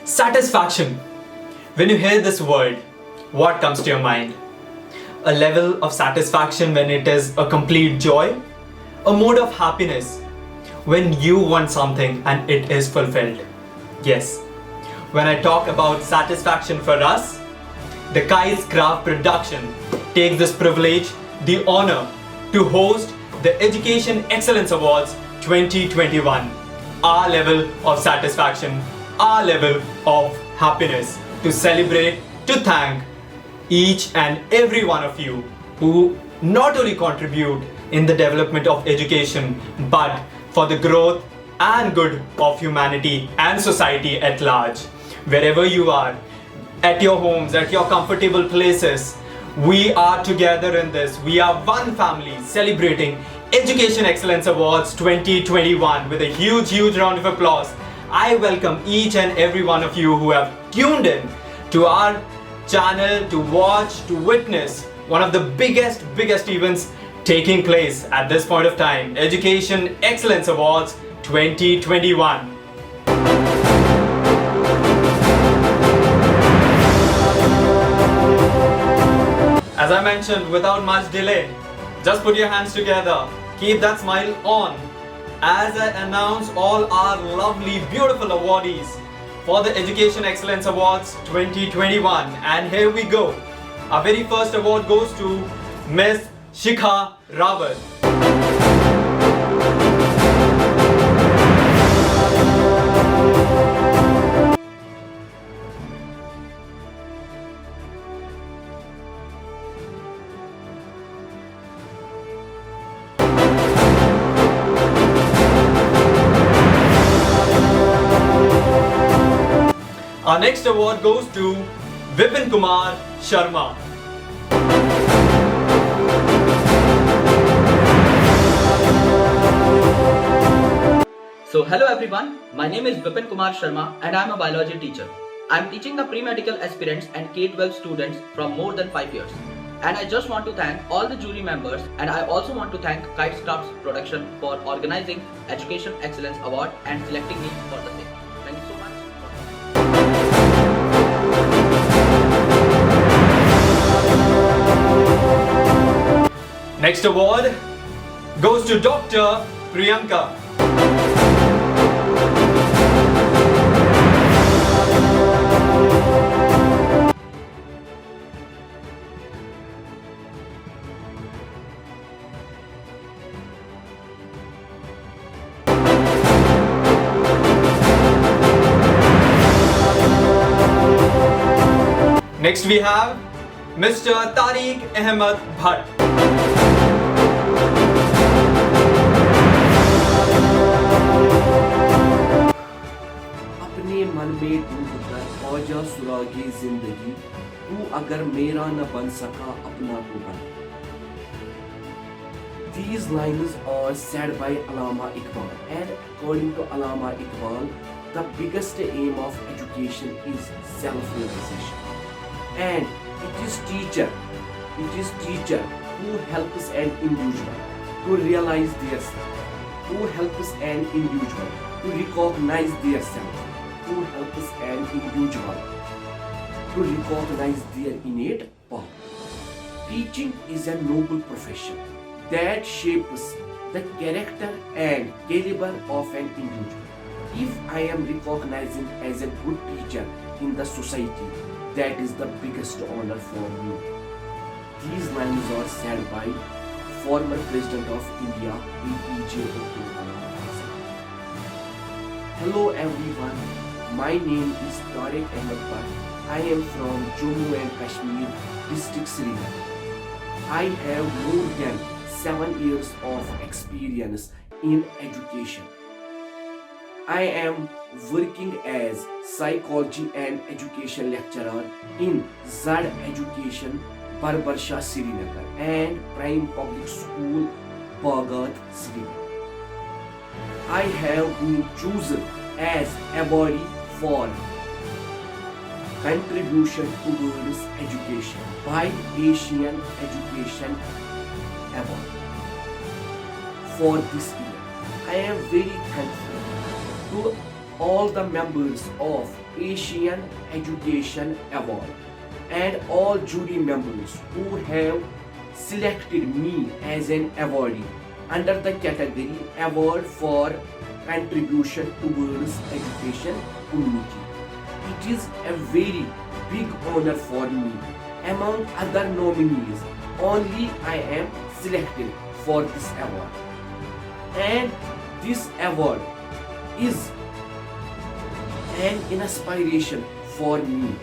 Satisfaction. When you hear this word, what comes to your mind? A level of satisfaction when it is a complete joy? A mode of happiness when you want something and it is fulfilled? Yes. When I talk about satisfaction for us, the Kai's Craft production takes this privilege, the honor to host the Education Excellence Awards 2021. Our level of satisfaction, our level of happiness to celebrate, to thank each and every one of you who not only contribute in the development of education but for the growth and good of humanity and society at large. Wherever you are, at your homes, at your comfortable places, we are together in this. We are one family celebrating Education Excellence Awards 2021 with a huge round of applause. I welcome each and every one of you who have tuned in to our channel to watch, to witness one of the biggest events taking place at this point of time, Education Excellence Awards 2021. As I mentioned, without much delay, just put your hands together, keep that smile on as I announce all our lovely, beautiful awardees for the Education Excellence Awards 2021. And here we go. Our very first award goes to Miss Shikha Rawat. Our next award goes to Vipin Kumar Sharma. So hello everyone, my name is Vipin Kumar Sharma and I am a biology teacher. I am teaching the pre-medical aspirants and K-12 students from more than 5 years. And I just want to thank all the jury members, and I also want to thank Kai's Crafts production for organizing Education Excellence Award and selecting me for the same. Thank you so much. Next award goes to Dr. Priyanka. Next we have Mr. Tariq Ahmed Bhatt. अपने मन में डूब कर औजा सुरागे जिंदगी, तू अगर मेरा न बन सका अपना तो बन. These lines are said by Allama Iqbal, and according to Allama Iqbal, the biggest aim of education is self-realization. And it is teacher who helps an individual to realize their self, who helps an individual to recognize their self, who helps an individual to recognize their innate power. Teaching is a noble profession that shapes the character and caliber of an individual. If I am recognizing as a good teacher in the society, that is the biggest honor for me. These lines are said by former President of India, APJ Abdul Kalam Azad. Hello everyone, my name is Tariq Ahmed Bhatt. I am from Jammu and Kashmir, district Srinagar. I have more than 7 years of experience in education. I am working as psychology and education lecturer in Zad Education, Barbarsha, Srinagar and Prime Public School, Bhagat, Srinagar. I have been chosen as awardee for contribution towards education by Asian Education Award for this year. I am very thankful to all the members of Asian Education Award, and all jury members who have selected me as an awardee under the category Award for Contribution Towards Education Community. It is a very big honor for me. Among other nominees, only I am selected for this award. And this award is an inspiration for me.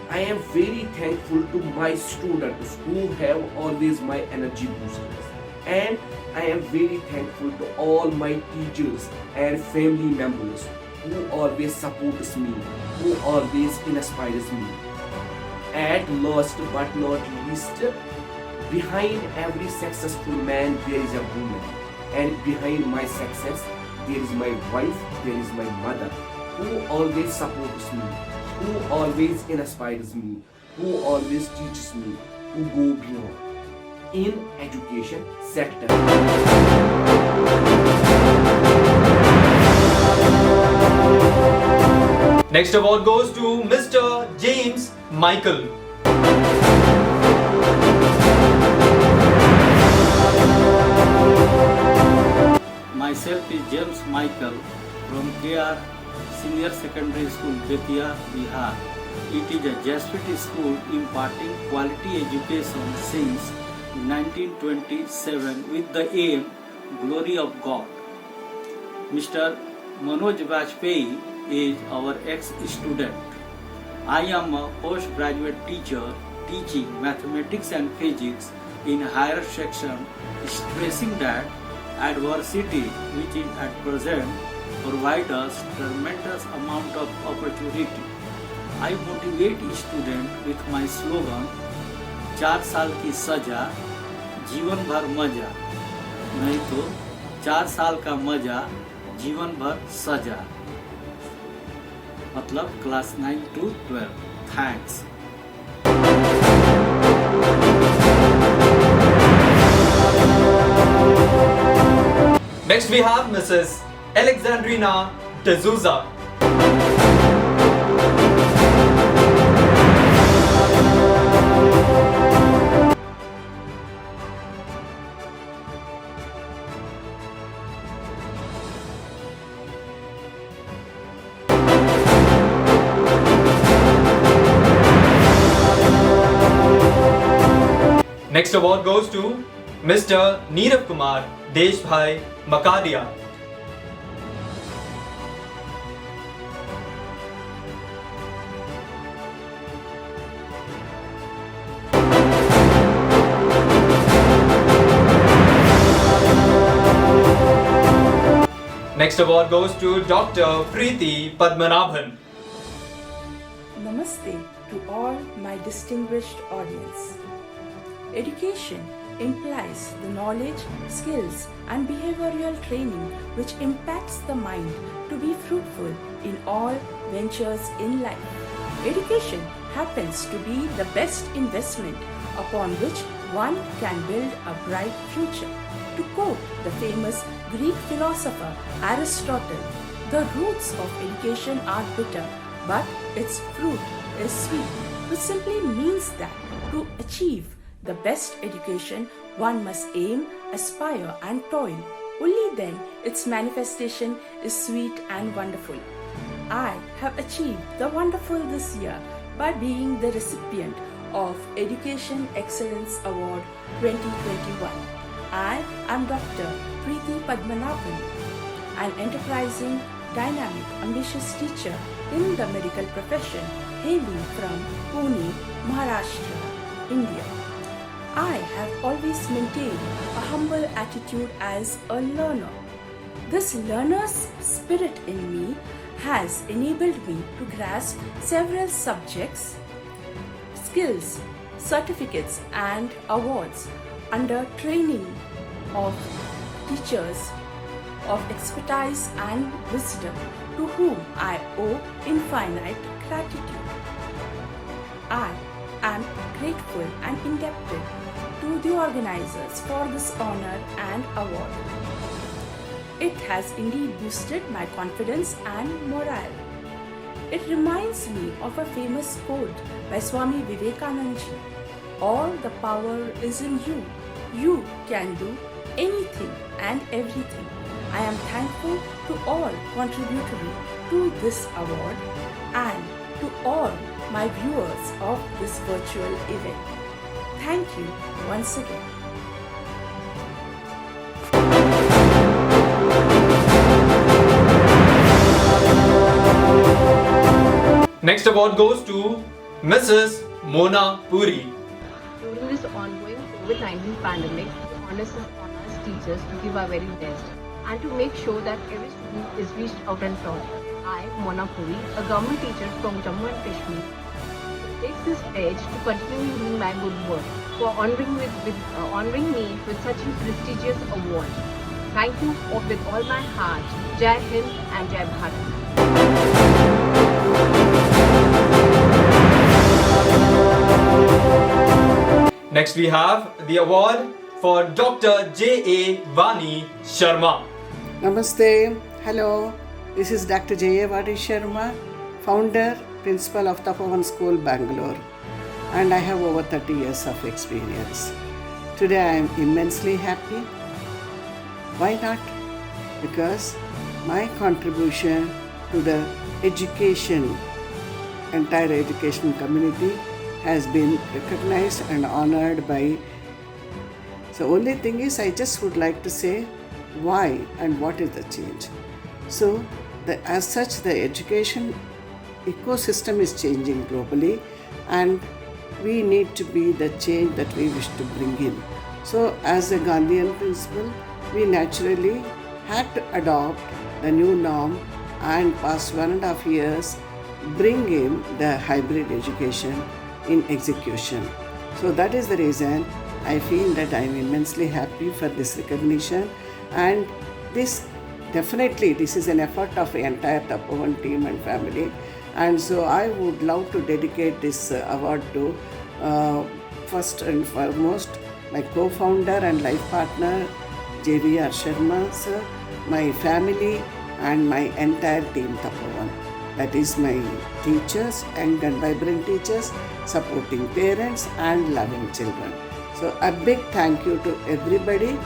I am very thankful to my students who have always my energy boosters, and I am very thankful to all my teachers and family members who always supports me, who always inspires me. At last but not least, behind every successful man there is a woman, and behind my success there is my wife, there is my mother, who always supports me, who always inspires me, who always teaches me to go beyond in education sector. Next award goes to Mr. James Michael. Myself is James Michael from KR Senior Secondary School, Betia, Bihar. It is a Jesuit school imparting quality education since 1927 with the aim, glory of God. Mr. Manoj Vajpayee is our ex-student. I am a postgraduate teacher teaching mathematics and physics in higher section, stressing that adversity, which is at present, provide us tremendous amount of opportunity. I motivate students with my slogan, 4 साल की सजा, जीवन भर मजा, नहीं तो 4 साल का मजा, जीवन भर सजा. मतलब class 9 to 12. Thanks. Next we have Mrs. Alexandrina D'Souza. Next award goes to Mr. Neerav Kumar Deshbhai Makadia. Next award goes to Dr. Preeti Padmanabhan. Namaste to all my distinguished audience. Education implies the knowledge, skills, and behavioral training which impacts the mind to be fruitful in all ventures in life. Education happens to be the best investment upon which one can build a bright future. To quote the famous Greek philosopher Aristotle, the roots of education are bitter, but its fruit is sweet, which simply means that to achieve the best education, one must aim, aspire, and toil. Only then its manifestation is sweet and wonderful. I have achieved the wonderful this year by being the recipient of Education Excellence Award 2021. I am Dr. Preeti Padmanabhan, an enterprising, dynamic, ambitious teacher in the medical profession hailing from Pune, Maharashtra, India. I have always maintained a humble attitude as a learner. This learner's spirit in me has enabled me to grasp several subjects, skills, certificates, and awards under training of teachers of expertise and wisdom to whom I owe infinite gratitude. I am grateful and indebted to the organizers for this honor and award. It has indeed boosted my confidence and morale. It reminds me of a famous quote by Swami Vivekananda ji. All the power is in you. You can do anything and everything. I am thankful to all contributory to this award and to all my viewers of this virtual event. Thank you once again. Next award goes to Mrs. Mona Puri. During this ongoing COVID-19 pandemic, we honor us teachers to give our very best and to make sure that every student is reached out and taught. I, Mona Puri, a government teacher from Jammu and Kashmir, takes this pledge to continue doing my good work for honoring me with such a prestigious award. Thank you with all my heart. Jai Hind and Jai Bharat. Next we have the award for Dr. J.A. Vani Sharma. Namaste. Hello. This is Dr. J.A. Vani Sharma, founder, principal of Tapovan School, Bangalore. And I have over 30 years of experience. Today I am immensely happy. Why not? Because my contribution to the entire education community has been recognized and honored by. So only thing is, I just would like to say why and what is the change. So as such, the education ecosystem is changing globally, and we need to be the change that we wish to bring in. So as a Gandhian principle, we naturally had to adopt the new norm and past 1.5 years bring in the hybrid education in execution. So that is the reason I feel that I am immensely happy for this recognition, and this is an effort of the entire Tapovan team and family, and so I would love to dedicate this award to first and foremost my co-founder and life partner JVR Sharma sir, my family and my entire team Tapovan. That is my teachers, young and vibrant teachers, supporting parents and loving children. So a big thank you to everybody.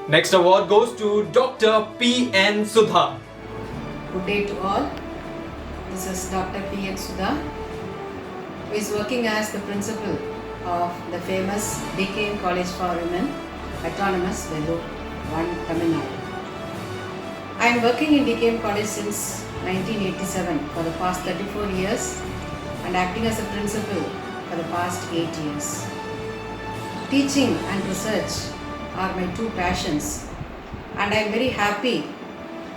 Next award goes to Dr. P.N. Sudha. Good day to all. This is Dr. P.N. Sudha, who is working as the principal of the famous DKM College for Women, Autonomous, Vellore, 1, Tamil Nadu. I am working in DKM College since 1987 for the past 34 years and acting as a principal for the past 8 years. Teaching and research are my two passions, and I am very happy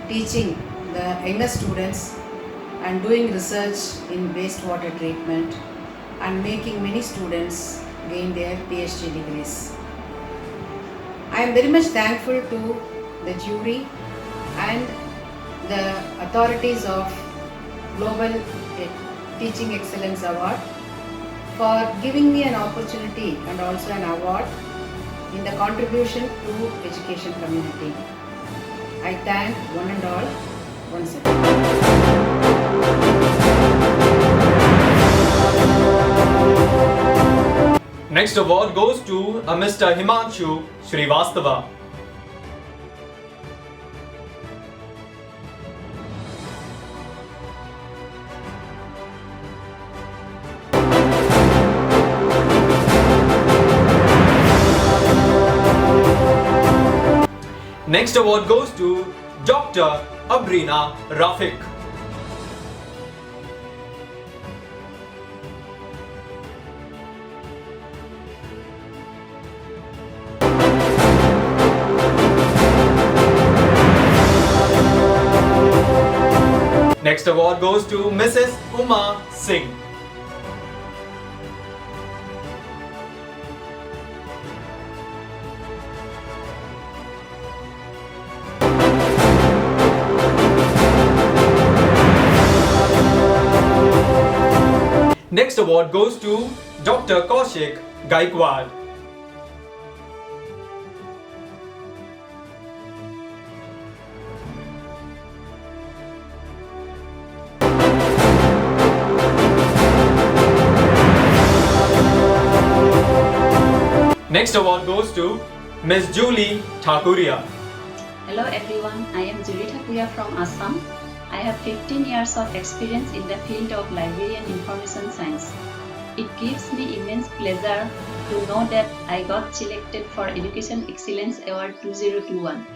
teaching the younger students and doing research in wastewater treatment and making many students gain their PhD degrees. I am very much thankful to the jury and the authorities of Global Teaching Excellence Award for giving me an opportunity and also an award in the contribution to education community. I thank one and all once again. Next award goes to Mr. Himanshu Srivastava. Next award goes to Dr. Abrina Rafiq. Next award goes to Mrs. Uma Singh. Next award goes to Dr. Kaushik Gaikwad. Next award goes to Miss Julie Thakuria. Hello everyone, I am Julie Thakuria from Assam. I have 15 years of experience in the field of library and information science. It gives me immense pleasure to know that I got selected for Education Excellence Award 2021.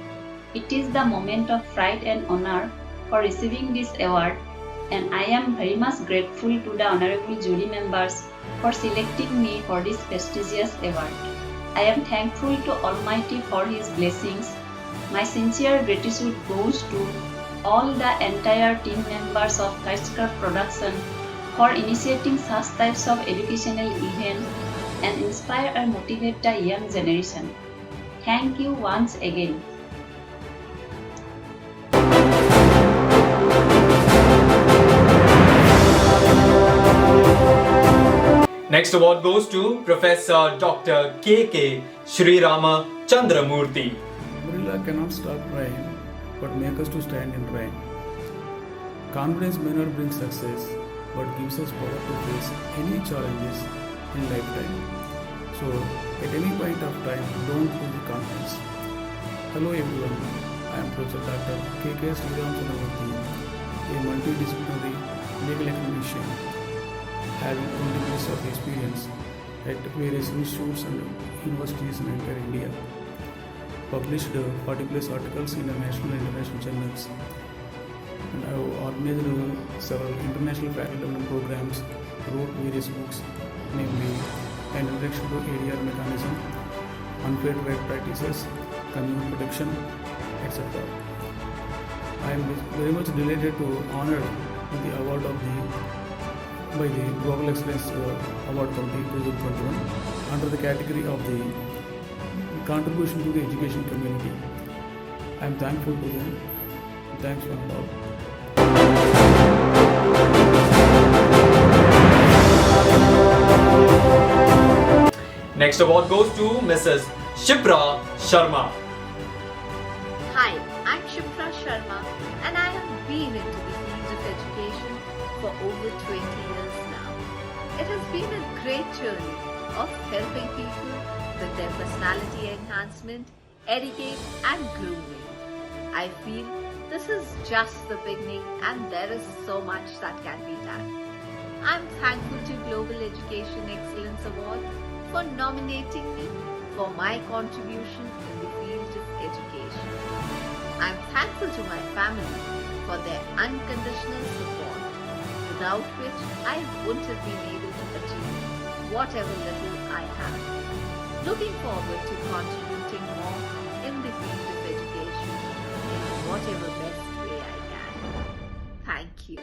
It is the moment of pride and honor for receiving this award, and I am very much grateful to the honorable jury members for selecting me for this prestigious award. I am thankful to Almighty for His blessings. My sincere gratitude goes to all the entire team members of Kitescraft Production for initiating such types of educational events and inspire and motivate the young generation. Thank you once again. Next award goes to Professor Dr. K.K. Sri Rama Chandramurthy. Gorilla cannot stop trying, but make us to stand in trying. Confidence may not bring success, but gives us power to face any challenges in lifetime. So, at any point of time, don't lose the confidence. Hello everyone, I am Professor Dr. K.K. Sri Rama Chandramurthy, a multidisciplinary legal academician, having 20 years of experience at various institutes and universities in entire India. Published 40 plus articles in national and international journals. And I have organized several international faculty development programs, wrote various books, namely An Introduction to ADR Mechanism, Unfair Trade Practices, Consumer Protection, etc. I am very much delighted to honored with the award of by the Global Excellence Award Committee 2021 under the category of the contribution to the education community. I am thankful to them. Thanks one and all. Next award goes to Mrs. Shipra Sharma. Hi, I'm Shipra Sharma and I have been into the field of education for over 20 years now. It has been a great journey of helping people with their personality enhancement, etiquette and grooming. I feel this is just the beginning and there is so much that can be done. I'm thankful to Global Education Excellence Award for nominating me for my contribution in the field of education. I'm thankful to my family for their unconditional support, without which I wouldn't have been able to achieve whatever little I have. Looking forward to contributing more in the field of education in whatever best way I can. Thank you.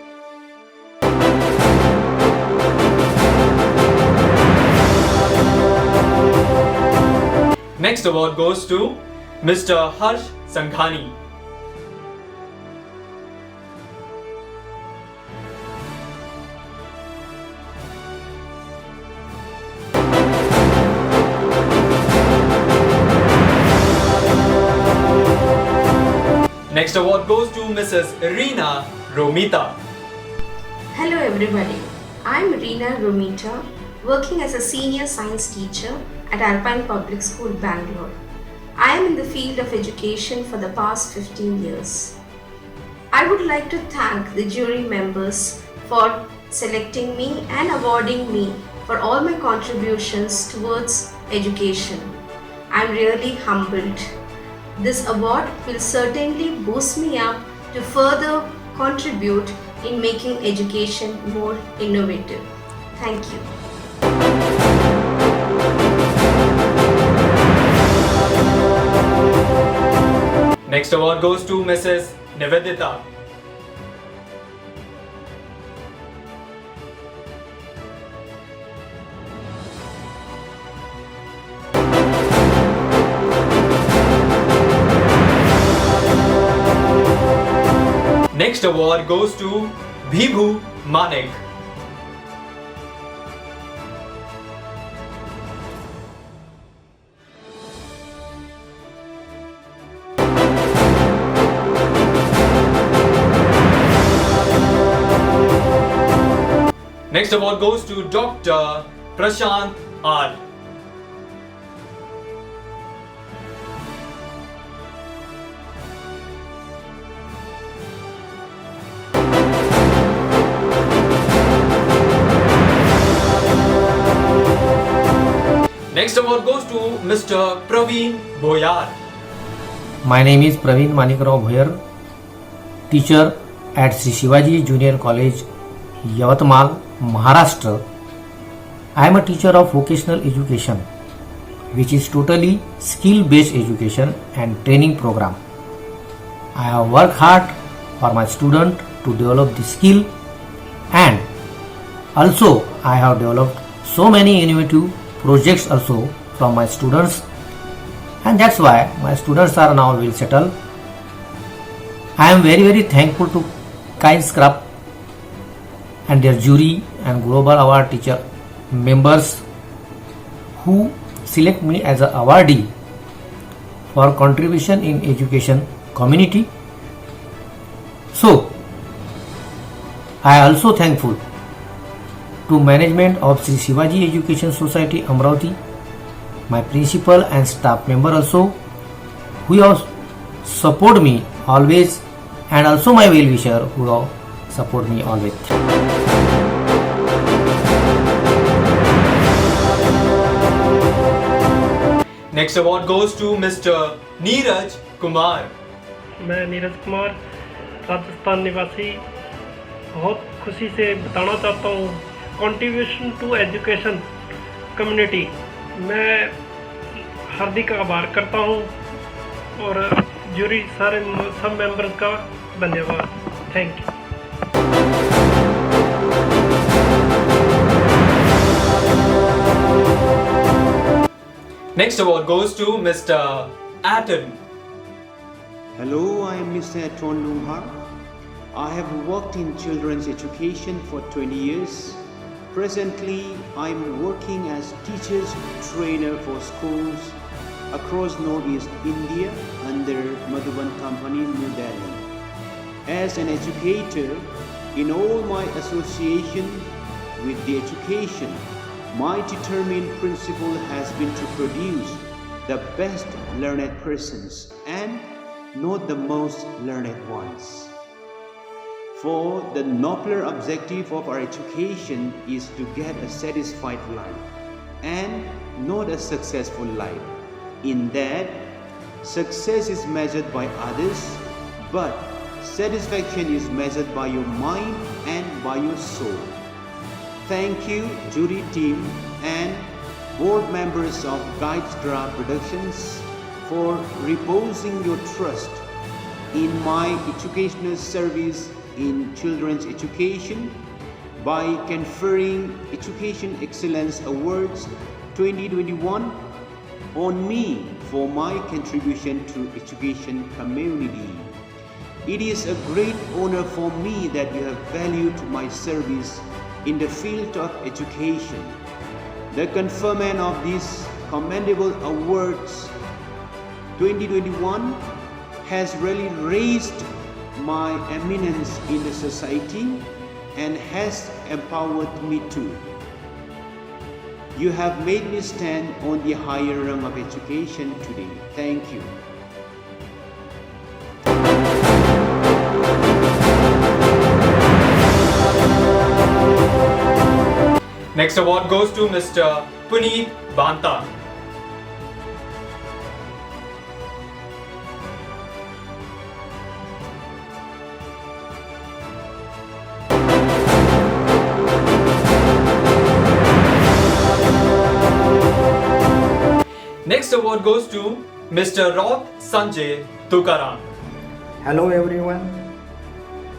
Next award goes to Mr. Harsh Sanghani. Next award goes to Mrs. Reena Romita. Hello everybody, I'm Reena Romita, working as a senior science teacher at Alpine Public School, Bangalore. I am in the field of education for the past 15 years. I would like to thank the jury members for selecting me and awarding me for all my contributions towards education. I'm really humbled. This award will certainly boost me up to further contribute in making education more innovative. Thank you. Next award goes to Mrs. Nivedita. Next award goes to Bhibhu Manek. Next award goes to Dr. Prashant R. Next award goes to Mr. Praveen Boyar. My name is Praveen Manikrao Bhoyar, teacher at Sri Shivaji Junior College, Yavatmal, Maharashtra. I am a teacher of vocational education, which is totally skill-based education and training program. I have worked hard for my student to develop the skill, and also I have developed so many innovative projects also from my students, and that's why my students are now well settled. I am very thankful to Kinds Club and their jury and global award teacher members who select me as an awardee for contribution in education community. So I am also thankful to management of Sri Shivaji Education Society Amravati, my principal and staff member also, who have support me always, and also my well-wisher who have support me always. Next award goes to Mr. Neeraj Kumar. मैं नीरज कुमार राजस्थान निवासी बहुत खुशी से बताना चाहता हूँ contribution to education community मैं हार्दिक आभार करता हूँ और जूरी सारे सब मेंबर्स का धन्यवाद thank you Next award goes to Mr. Aton. Hello, I am Mr. Aton Lumhar. I have worked in children's education for 20 years. Presently, I am working as teachers trainer for schools across Northeast India under Madhuban Company, New Delhi. As an educator, in all my association with the education, my determined principle has been to produce the best learned persons and not the most learned ones. For the nobler objective of our education is to get a satisfied life and not a successful life. In that, success is measured by others, but satisfaction is measured by your mind and by your soul. Thank you, jury team and board members of Guidestra Productions for reposing your trust in my educational service in children's education by conferring Education Excellence Awards 2021 on me for my contribution to education community. It is a great honor for me that you have valued my service in the field of education. The conferment of these commendable awards 2021 has really raised my eminence in the society and has empowered me too. You have made me stand on the higher rung of education today. Thank you. Next award goes to Mr. Puneet Banta. Next award goes to Mr. Raut Sanjay Tukaram. Hello everyone.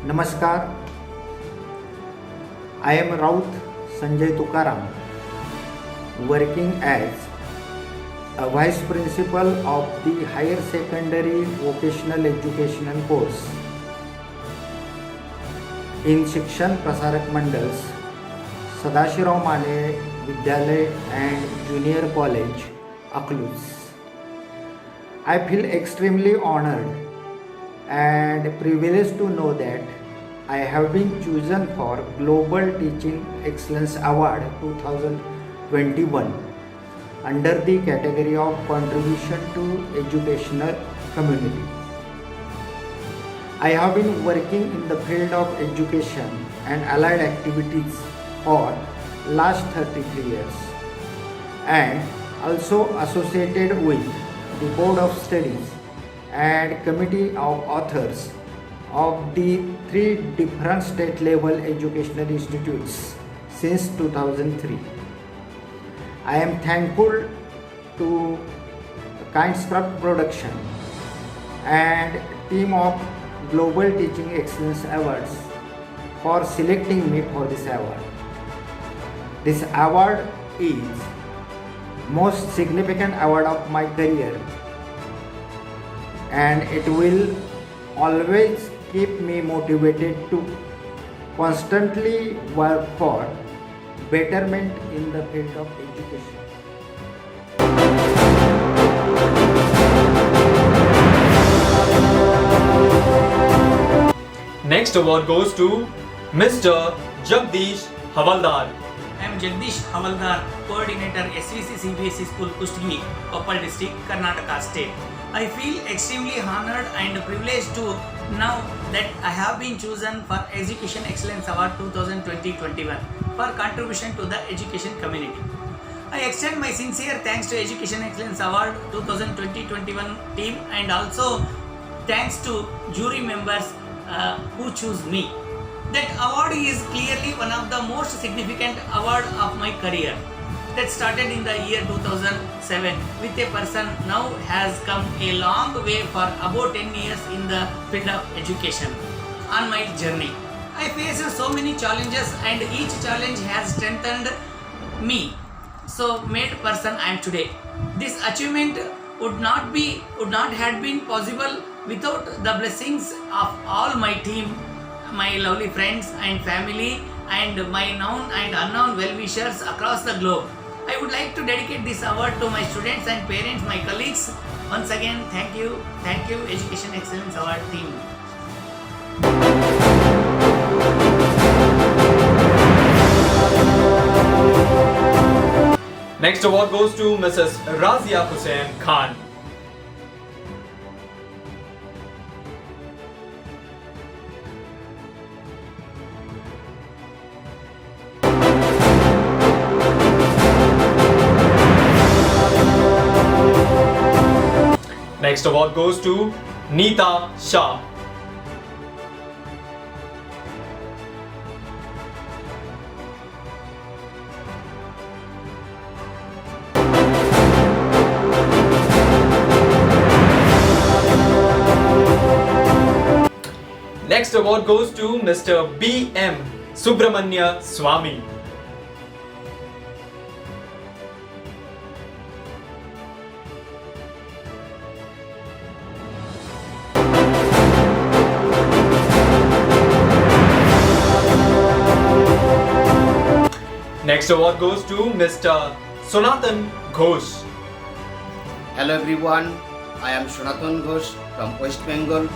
Namaskar. I am Raut Sanjay Tukaram, working as a Vice Principal of the Higher Secondary Vocational Educational course in Shikshan Prasarak Mandals, Sadashirao Mane Vidyalay and Junior College, Akluz. I feel extremely honored and privileged to know that I have been chosen for Global Teaching Excellence Award 2021 under the category of Contribution to Educational Community. I have been working in the field of education and allied activities for last 33 years, and also associated with the Board of Studies and Committee of Authors of the 3 different state level educational institutes since 2003. I am thankful to Kindscraft Production and team of Global Teaching Excellence Awards for selecting me for this award. This award is most significant award of my career, and it will always keep me motivated to constantly work for betterment in the field of education. Next award goes to Mr. Jagdish Havaldar. I am Jagdish Havaldar, Coordinator SVC CBSE School Kustgi, Koppal District, Karnataka State. I feel extremely honored and privileged to know that I have been chosen for Education Excellence Award 2020-21 for contribution to the education community. I extend my sincere thanks to Education Excellence Award 2020-21 team and also thanks to jury members who choose me. That award is clearly one of the most significant award of my career that started in the year 2007 with a person now has come a long way for about 10 years in the field of education. On my journey, I faced so many challenges and each challenge has strengthened me, so made person I am today. This achievement would not have been possible without the blessings of all my team, my lovely friends and family, and my known and unknown well-wishers across the globe. I would like to dedicate this award to my students and parents, my colleagues. Once again, thank you, Education Excellence Award team. Next award goes to Mrs. Razia Hussain Khan. Next award goes to Neeta Shah. Next award goes to Mr. B.M. Subramanya Swami. Next award goes to Mr. Sonatan Ghosh. Hello everyone, I am Sonatan Ghosh from West Bengal.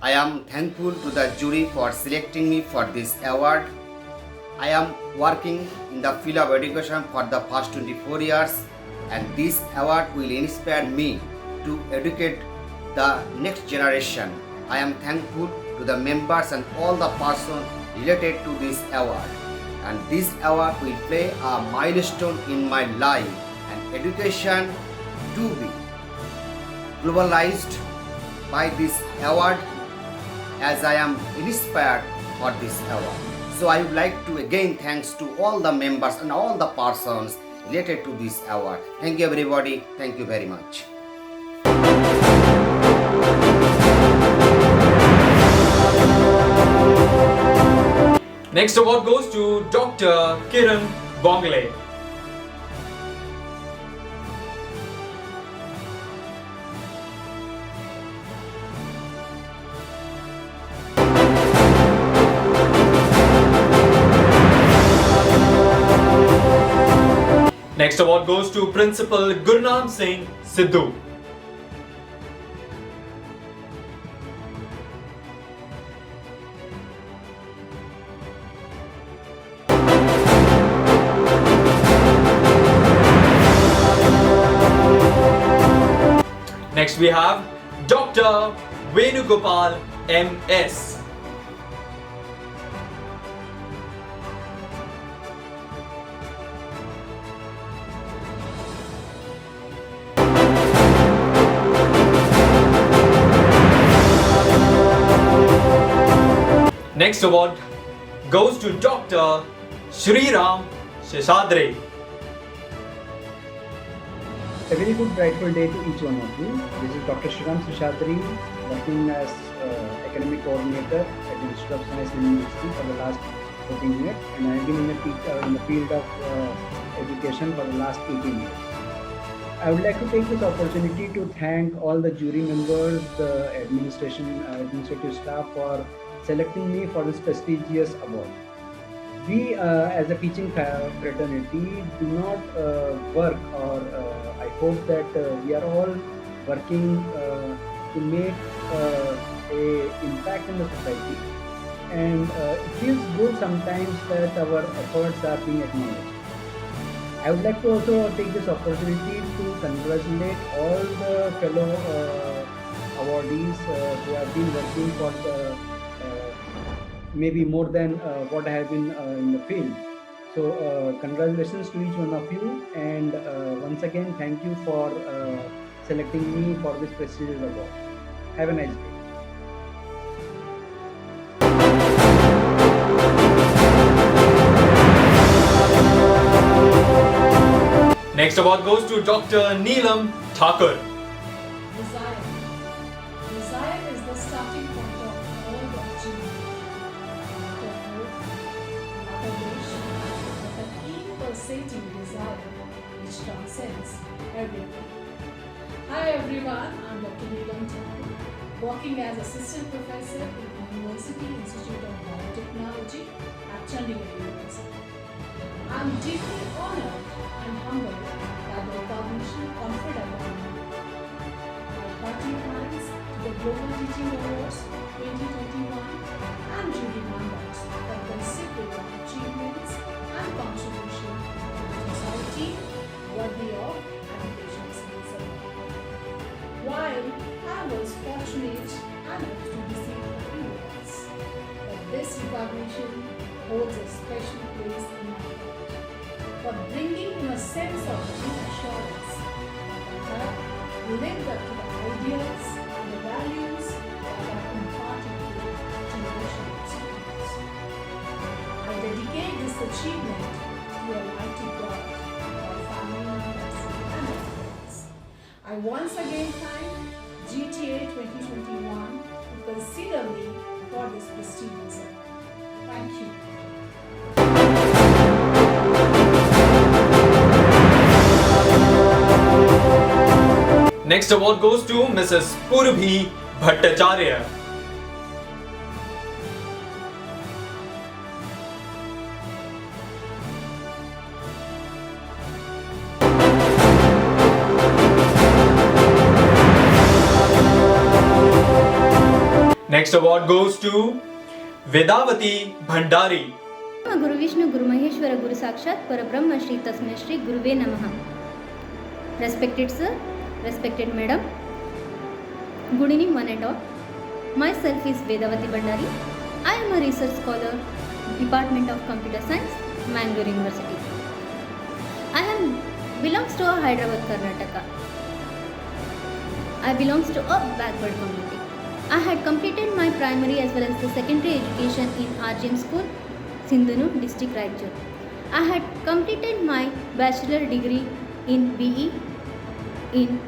I am thankful to the jury for selecting me for this award. I am working in the field of education for the past 24 years, and this award will inspire me to educate the next generation. I am thankful to the members and all the persons related to this award. And this award will play a milestone in my life and education to be globalized by this award, as I am inspired for this award. So I would like to again thanks to all the members and all the persons related to this award. Thank you everybody. Thank you very much. Next award goes to Dr. Kiran Bongle. Next award goes to Principal Gurnam Singh Sidhu. Next we have Dr. Venugopal M.S. Next award goes to Dr. Shriram Sheshadri. A very good brightful day to each one of you. This is Dr. Shriram Sheshadri, working as academic coordinator at the Institute of Science and University for the last 14 years, and I have been in the field of education for the last 18 years. I would like to take this opportunity to thank all the jury members, the administrative staff for selecting me for this prestigious award. We as a teaching fraternity do not work, or I hope that we are all working to make a impact in the society, and it feels good sometimes that our efforts are being acknowledged. I would like to also take this opportunity to congratulate all the fellow awardees who have been working for maybe more than what I have been in the field. So congratulations to each one of you, and once again thank you for selecting me for this prestigious award. Have a nice day. Next award goes to Dr. Neelam Thakur. Desire. Desire is the starting point of all the achievement. Not a hope, not a wish, but a keen pulsating desire which transcends everything. Hi everyone, I'm Dr. Neelam Thakur, working as Assistant Professor in the University Institute of Biotechnology at Chandigarh University. I'm deeply honored and humbled by the recognition conferred upon me. My hearty thanks to the Global Teaching Awards 2021 and jury members for considerable achievements and contribution to the society worthy of education citizen. While I was fortunate enough to receive a few awards, but this recognition holds a special place in my heart for bringing in a sense of reassurance that I have lived up to the ideals and the values that are imparted to generation of students. I dedicate this achievement to Almighty God, our family members, and our friends. I once again thank GTA 2021 to consider me for this prestigious award. Thank you. Next award goes to Mrs. Purabhi Bhattacharya. Next award goes to Vedavati Bhandari. Guru Vishnu, Guru Maheshwara, Guru Sakshat, Parabrahma, Shri Tasmai Shri Guruve Namaha. Respected sir, respected madam, good evening one and all. Myself is Vedavati Bhandari. I am a research scholar, Department of Computer Science, Mangalore University. Belongs to a Hyderabad, Karnataka. I belongs to a backward community. I had completed my primary as well as the secondary education in RGM School, Sindhunu, District Raichur. I had completed my bachelor degree in BE in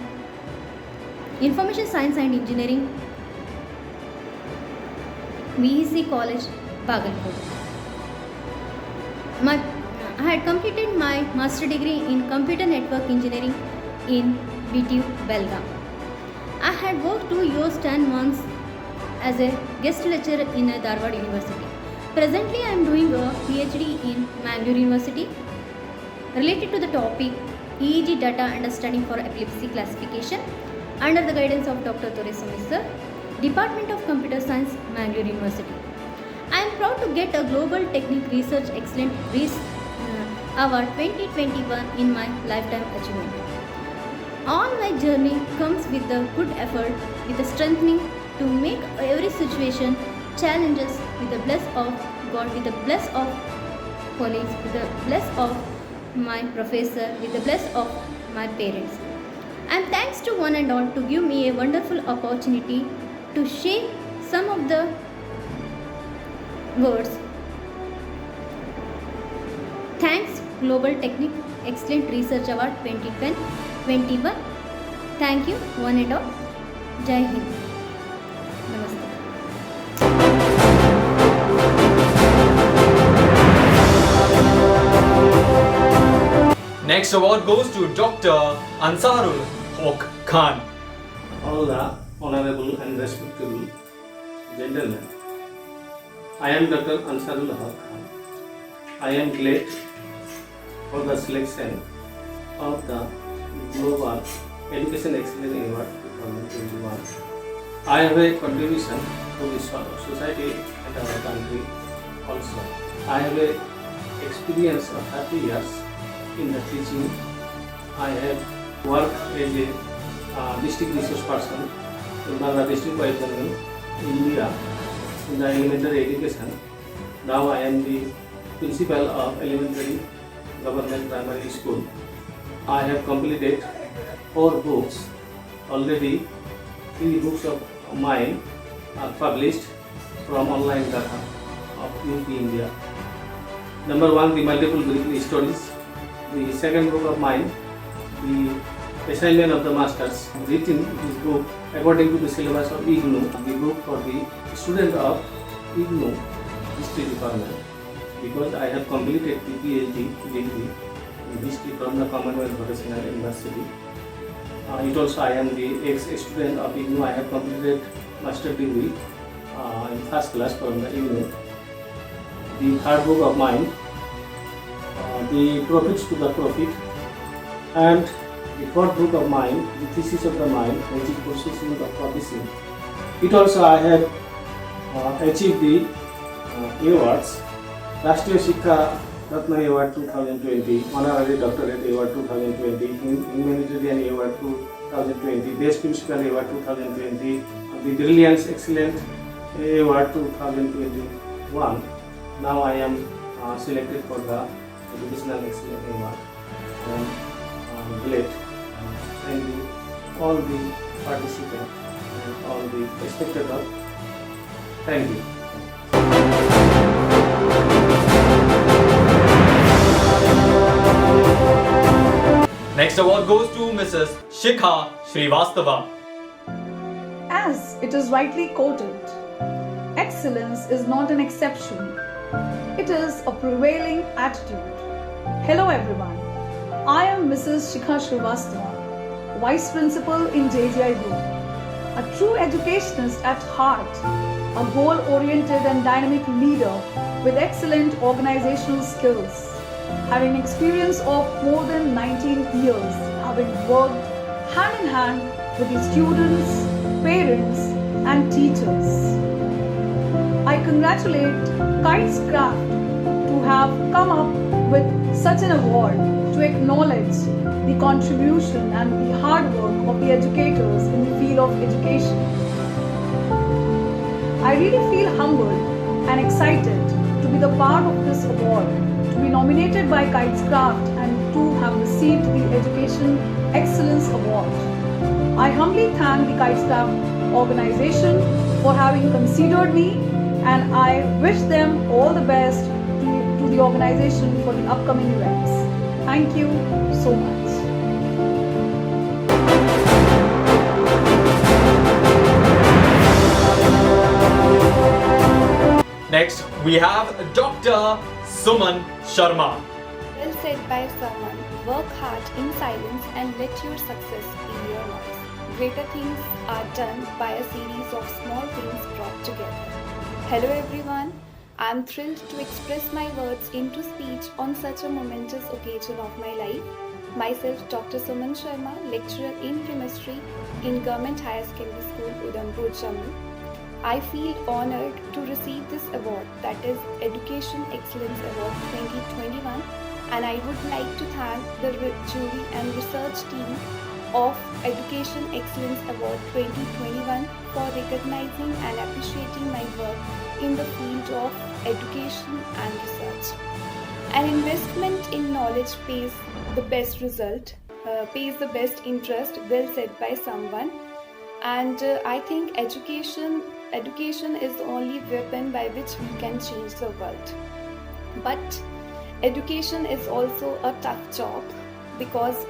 Information Science and Engineering, VEC College, Bagalkot. I had completed my master degree in Computer Network Engineering in BTU, Belgaum. I had worked 2 years 10 months as a guest lecturer in a Dharwad University. Presently, I am doing a PhD in Mangalore University related to the topic EEG data understanding for epilepsy classification under the guidance of Dr. Doraiswamy sir, Department of Computer Science, Mangalore University. I am proud to get a Global Technique Research Excellent Award 2021 in my lifetime achievement. All my journey comes with the good effort, with the strengthening to make every situation challenges with the bless of God, with the bless of colleagues, with the bless of my professor, with the bless of my parents. And thanks to one and all to give me a wonderful opportunity to share some of the words. Thanks Global Technic Excellent Research Award 2021. Thank you one and all. Jai Hind. Namaste. Next award goes to Dr. Ansarul Haq Khan. All the honorable and respectable gentlemen, I am Dr. Ansarul Haq Khan. I am glad for the selection of the Global Education Excellence Award 2021. I have a contribution to the society and our country also. I have a experience of 30 years in the teaching. I have worked as a district resource person in Bangladesh district, West Bengal, India, in the elementary education. Now I am the principal of elementary government primary school. I have completed 4 books. Already 3 books of mine are published from online data of UP India. Number 1, the multiple degree stories. The second book of mine, the assignment of the masters, written this book according to the syllabus of IGNOU, the book for the student of IGNOU history department, because I have completed the PhD degree in history from the Commonwealth Vocational University. It also I am the ex-student of IGNOU. I have completed master degree in first class from the IGNOU. The third book of mine, the profits to the profit, and the fourth book of mine, the thesis of the mind, which is processing of publishing. It also I have achieved the awards, Rashtriya Shiksha Ratna Award 2020, Honorary Doctorate Award 2020, Humanitarian Award 2020, Best Principal Award 2020, the Brilliance Excellent Award 2021. Now I am selected for the Educational Excellence Award. I am glad. Thank you all the participants and all the spectators. Thank you. Next award goes to Mrs. Shikha Srivastava. As it is rightly quoted, excellence is not an exception, it is a prevailing attitude. Hello everyone, I am Mrs. Shikha Srivastava, Vice Principal in JGI Group, a true educationist at heart, a goal-oriented and dynamic leader with excellent organizational skills, having experience of more than 19 years, having worked hand in hand with the students, parents and teachers. I congratulate Kites Craft to have come up with such an award to acknowledge the contribution and the hard work of the educators in the field of education. I really feel humbled and excited to be the part of this award, to be nominated by Kites Craft and to have received the Education Excellence Award. I humbly thank the Kites Craft organization for having considered me, and I wish them all the best to the organization for the upcoming events. Thank you so much. Next, we have Dr. Suman Sharma. Well said by someone, work hard in silence and let your success be your noise. Greater things are done by a series of small things brought together. Hello everyone, I am thrilled to express my words into speech on such a momentous occasion of my life. Myself, Dr. Suman Sharma, lecturer in chemistry in Government Higher Secondary School, Udhampur, Jammu. I feel honoured to receive this award, that is Education Excellence Award 2021, and I would like to thank the jury and research team of Education Excellence Award 2021 for recognizing and appreciating my work in the field of education and research. An investment in knowledge pays the best interest, well said by someone. And I think education is the only weapon by which we can change the world. But education is also a tough job because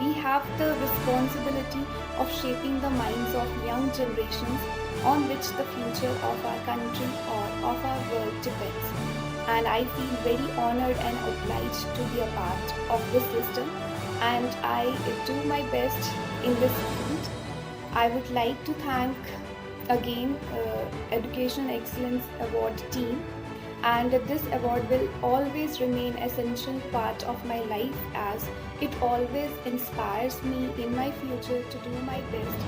we have the responsibility of shaping the minds of young generations on which the future of our country or of our world depends. And I feel very honored and obliged to be a part of this system, and I do my best in this field. I would like to thank again Education Excellence Award team, and this award will always remain essential part of my life as it always inspires me in my future to do my best.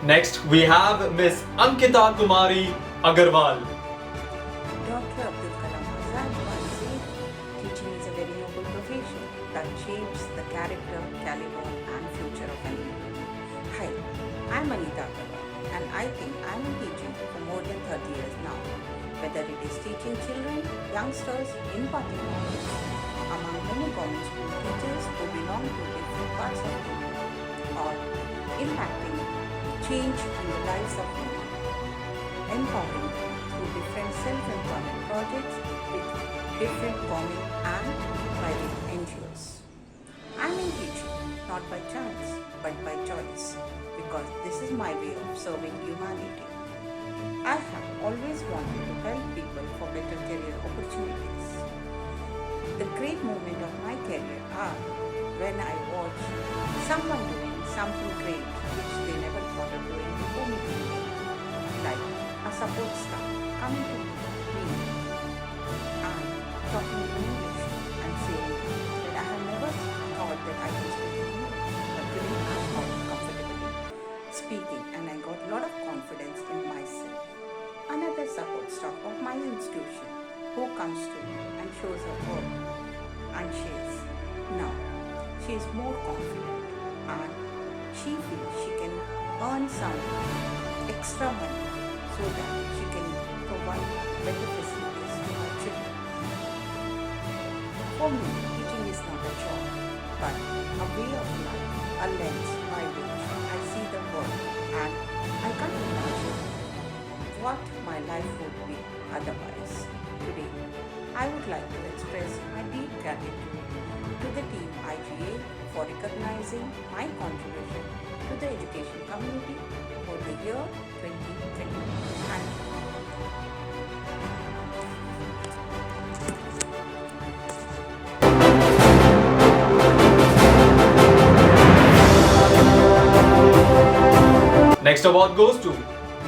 Next, we have Miss Ankita Kumari Agarwal. Dr. Abdul Kalam Azad once said, teaching is a very noble profession that shapes the character, caliber, and future of an individual. Hi, I'm Anita Agarwal, and I think I'm in teaching for more than 30 years now. Whether it is teaching children, youngsters, imparting knowledge among many government school teachers who belong to different parts of the world, or impacting change in the lives of women, empowering through different self-employment projects with different government and private NGOs. I'm in teaching not by chance but by choice because this is my way of serving humanity. I have always wanted to help people for better career opportunities. The great moment of my career are when I watch someone doing something great which they never thought of doing before me doing it, like a support staff coming to me and talking in English and saying that I have never thought that I could speak in English, but today I'm not comfortable speaking and I got a lot of confidence in myself. Another support staff of my institution who comes to me and shows her work and says, now she is more confident and she feels she can earn some extra money so that she can provide better facilities to her children. For me, teaching is not a job, but a way of life, a lens by which I see the world, and I can't imagine what my life would be otherwise. Today, I would like to express my deep gratitude to the team IGA for recognizing my contribution to the education community for the year 2020. Thank you. Next award goes to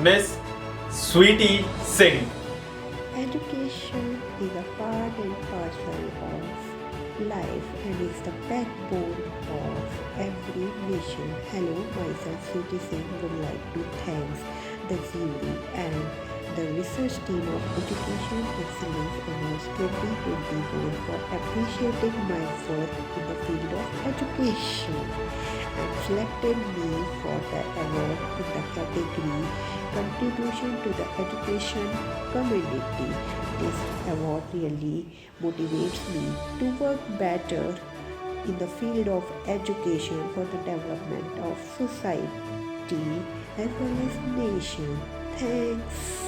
Miss Sweetie Singh. Education is a part and parcel of life and is the backbone of every nation. Hello, myself Sweetie Singh would like to thank the jury and the research team of Education Excellence Awards 2024 for appreciating my work in the field of education and selected me for the award in the category Contribution to the Education Community. This award really motivates me to work better in the field of education for the development of society as well as nation. Thanks.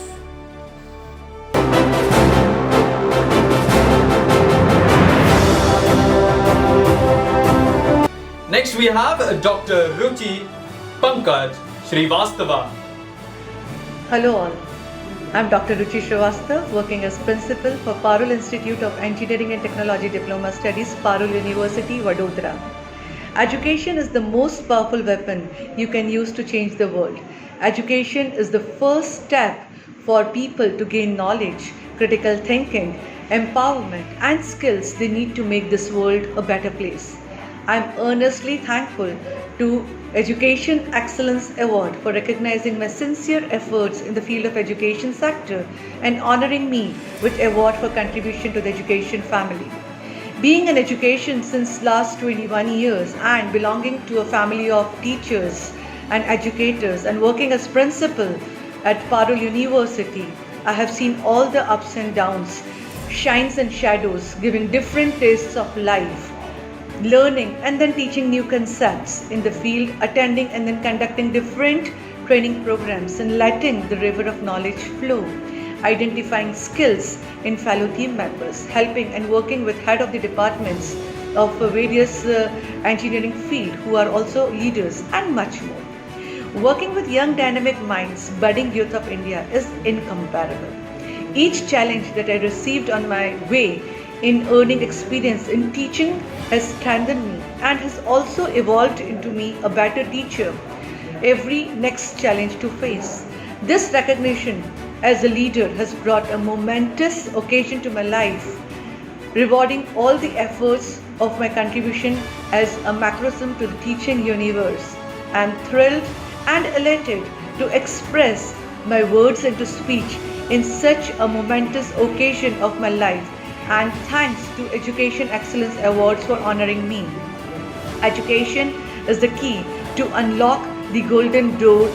Next we have Dr. Ruchi Pankaj Srivastava. Hello all, I'm Dr. Ruchi Srivastava, working as Principal for Parul Institute of Engineering and Technology Diploma Studies, Parul University, Vadodara. Education is the most powerful weapon you can use to change the world. Education is the first step for people to gain knowledge, critical thinking, empowerment and skills they need to make this world a better place. I am earnestly thankful to Education Excellence Award for recognizing my sincere efforts in the field of education sector and honoring me with award for contribution to the education family. Being in education since last 21 years and belonging to a family of teachers and educators and working as principal at Parul University, I have seen all the ups and downs shines and shadows, giving different tastes of life, learning and then teaching new concepts in the field, attending and then conducting different training programs and letting the river of knowledge flow, identifying skills in fellow team members, helping and working with head of the departments of various engineering field who are also leaders, and much more. Working with young dynamic minds, budding youth of India is incomparable. Each challenge that I received on my way in earning experience in teaching has strengthened me and has also evolved into me a better teacher every next challenge to face. This recognition as a leader has brought a momentous occasion to my life, rewarding all the efforts of my contribution as a macrocosm to the teaching universe. I am thrilled and elated to express my words and to speech in such a momentous occasion of my life, and thanks to Education Excellence Awards for honoring me. Education is the key to unlock the golden door,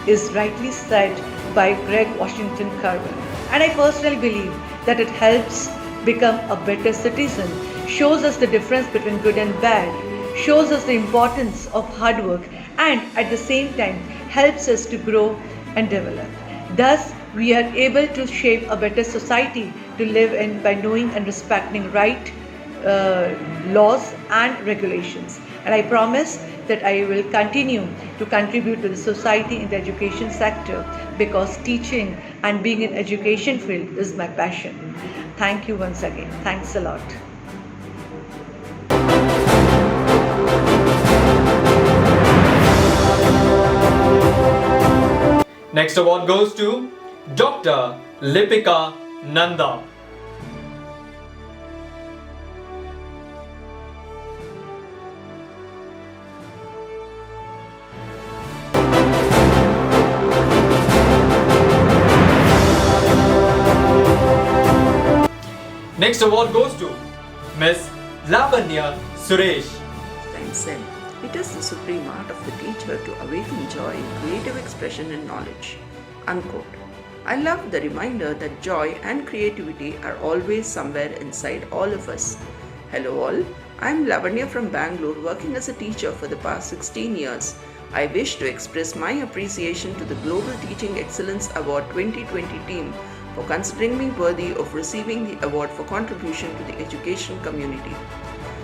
is rightly said by Greg Washington Carver. And I personally believe that it helps become a better citizen, shows us the difference between good and bad, shows us the importance of hard work, and at the same time helps us to grow and develop. Thus, we are able to shape a better society to live in by knowing and respecting right laws and regulations. And I promise that I will continue to contribute to the society in the education sector, because teaching and being in education field is my passion. Thank you once again. Thanks a lot. Next award goes to Dr. Lipika Nanda. Next award goes to Miss Lavanya Suresh. Time said, it is the supreme art of the teacher to awaken joy, creative expression and knowledge. Unquote. I love the reminder that joy and creativity are always somewhere inside all of us. Hello all, I am Lavanya from Bangalore, working as a teacher for the past 16 years. I wish to express my appreciation to the Global Teaching Excellence Award 2020 team for considering me worthy of receiving the award for contribution to the education community.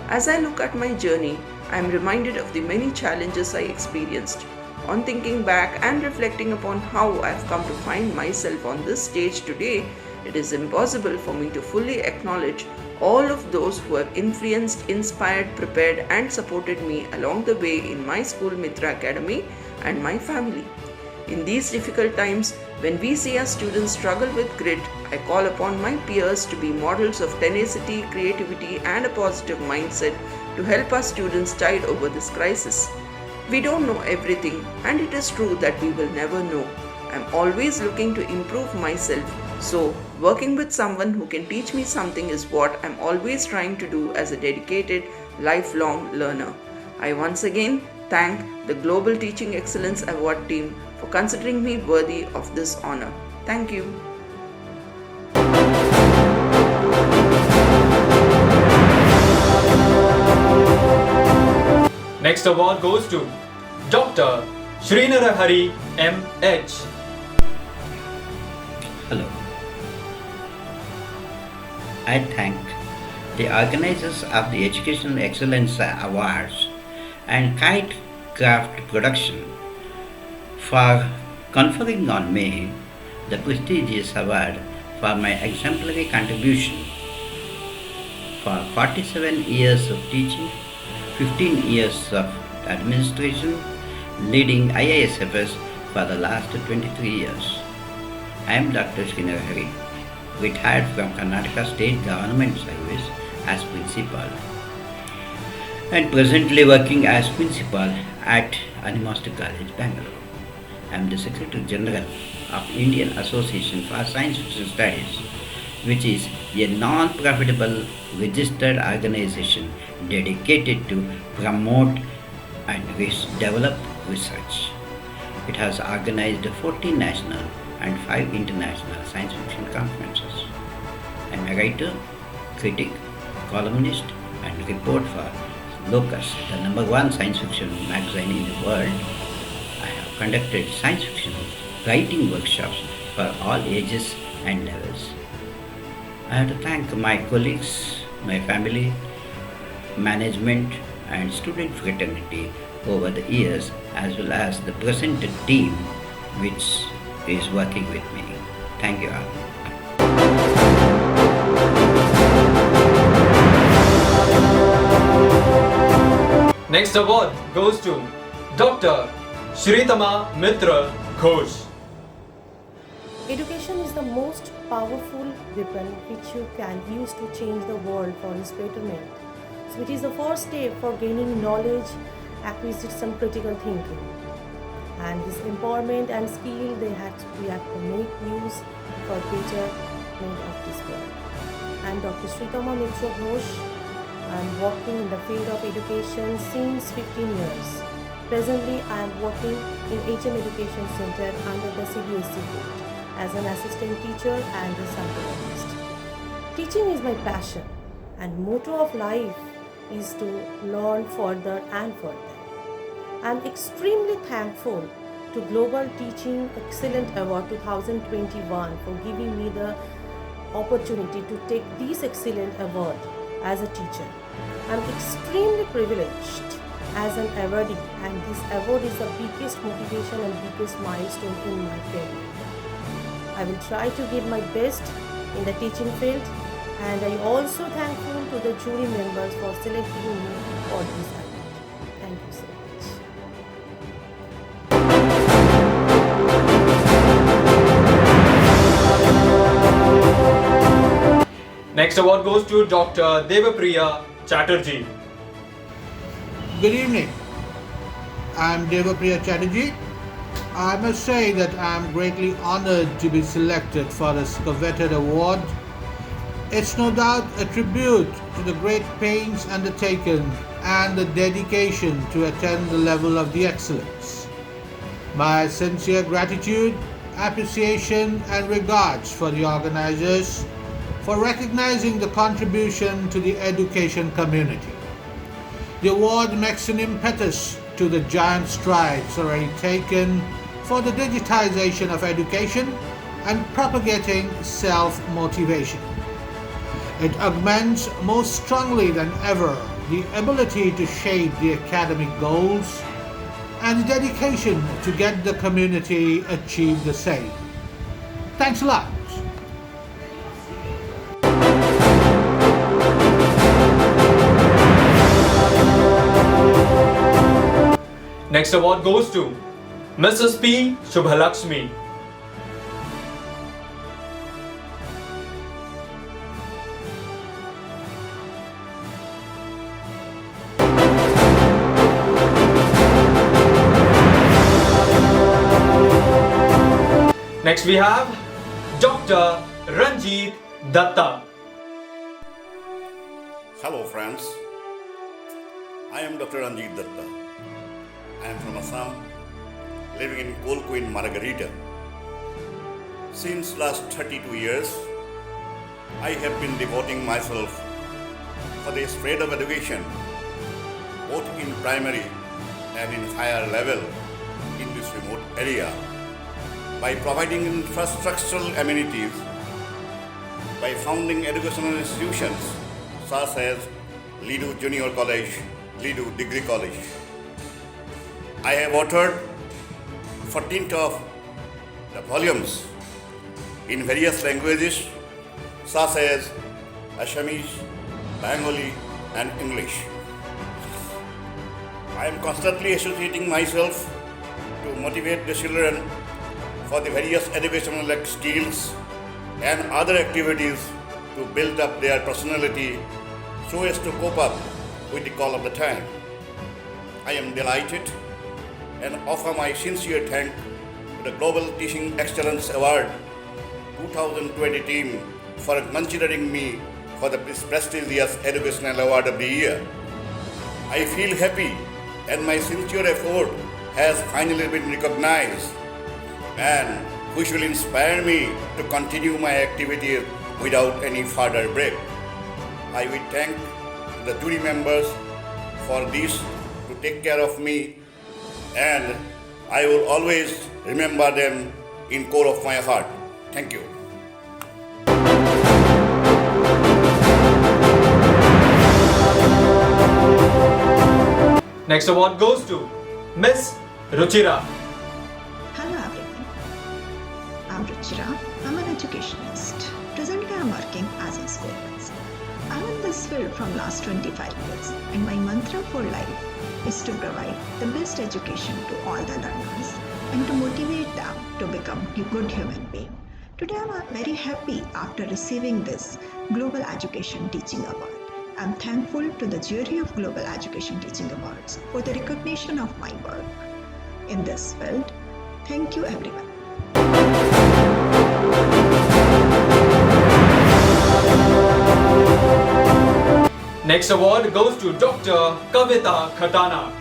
As I look at my journey, I am reminded of the many challenges I experienced. On thinking back and reflecting upon how I have come to find myself on this stage today, it is impossible for me to fully acknowledge all of those who have influenced, inspired, prepared and supported me along the way in my school Mitra Academy and my family. In these difficult times, when we see our students struggle with grit, I call upon my peers to be models of tenacity, creativity and a positive mindset to help our students tide over this crisis. We don't know everything, and it is true that we will never know. I'm always looking to improve myself, so working with someone who can teach me something is what I'm always trying to do as a dedicated, lifelong learner. I once again thank the Global Teaching Excellence Award team for considering me worthy of this honor. Thank you. Next award goes to Dr. Srinarahari M.H. Hello. I thank the organizers of the Educational Excellence Awards and Kite Craft Production for conferring on me the prestigious award for my exemplary contribution for 47 years of teaching, 15 years of administration, leading IISFS for the last 23 years. I am Dr. Srinarahari, retired from Karnataka State Government Service as principal and presently working as principal at Animaster College, Bangalore. I am the Secretary General of Indian Association for Science Fiction Studies, which is a non-profitable registered organization dedicated to promote and develop research. It has organized 14 national and 5 international science fiction conferences. I am a writer, critic, columnist, and reporter for Locus, the #1 science fiction magazine in the world. I have conducted science fiction writing workshops for all ages and levels. I have to thank my colleagues, my family, management, and student fraternity over the years, as well as the present team which is working with me. Thank you all. Next award goes to Dr. Shritama Mitra Ghosh. Education is the most powerful weapon which you can use to change the world for its betterment. So it is the first step for gaining knowledge, acquisition some critical thinking. And this empowerment and skill we have to make use for betterment of this world. I am Dr. Shritama Mitra Ghosh. I am working in the field of education since 15 years. Presently, I am working in HM Education Center under the CBSE board as an assistant teacher and a psychologist. Teaching is my passion, and motto of life is to learn further and further. I am extremely thankful to Global Teaching Excellent Award 2021 for giving me the opportunity to take this excellent award as a teacher. I am extremely privileged as an awardee, and this award is the biggest motivation and biggest milestone in my career. I will try to give my best in the teaching field, and I also thankful to the jury members for selecting me for this award. Thank you so much. Next award goes to Dr. Devapriya Chatterjee. Good evening. I'm Devapriya Chatterjee. I must say that I'm greatly honored to be selected for this coveted award. It's no doubt a tribute to the great pains undertaken and the dedication to attain the level of the excellence. My sincere gratitude, appreciation, and regards for the organizers for recognizing the contribution to the education community. The award makes an impetus to the giant strides already taken for the digitization of education and propagating self-motivation. It augments most strongly than ever the ability to shape the academic goals and the dedication to get the community achieve the same. Thanks a lot. Next award goes to Mrs. P. Shubhalakshmi. Next we have Dr. Ranjit Datta. Hello friends, I am Dr. Ranjit Datta. I am from Assam, living in Coal Queen, Margarita. Since last 32 years, I have been devoting myself for the spread of education, both in primary and in higher level in this remote area, by providing infrastructural amenities, by founding educational institutions such as Lidu Junior College, Lidu Degree College. I have authored 14th of the volumes in various languages such as Assamese, Bengali and English. I am constantly associating myself to motivate the children for the various educational skills and other activities to build up their personality so as to cope up with the call of the time. I am delighted and offer my sincere thanks to the Global Teaching Excellence Award 2020 team for considering me for the prestigious Educational Award of the Year. I feel happy and my sincere effort has finally been recognized, and which will inspire me to continue my activities without any further break. I will thank the jury members for this to take care of me, and I will always remember them in core of my heart. Thank you. Next award goes to Miss Ruchira. Hello everyone, I'm Ruchira. I'm an educationist. Presently I'm working as a school counselor. I'm in this field from last 25 years and my mantra for life is to provide the best education to all the learners and to motivate them to become a good human being. Today I'm very happy after receiving this Global Education Teaching Award. I'm thankful to the jury of Global Education Teaching Awards for the recognition of my work in this field. Thank you everyone. Next award goes to Dr. Kavita Khatana.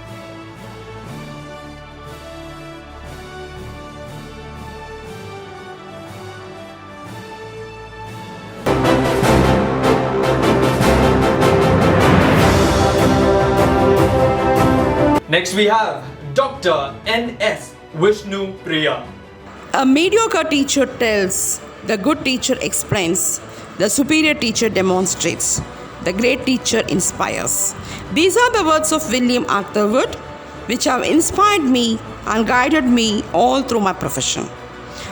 Next we have Dr. N.S. Vishnu Priya. A mediocre teacher tells, the good teacher explains, the superior teacher demonstrates, the great teacher inspires. These are the words of William Arthur Wood, which have inspired me and guided me all through my profession.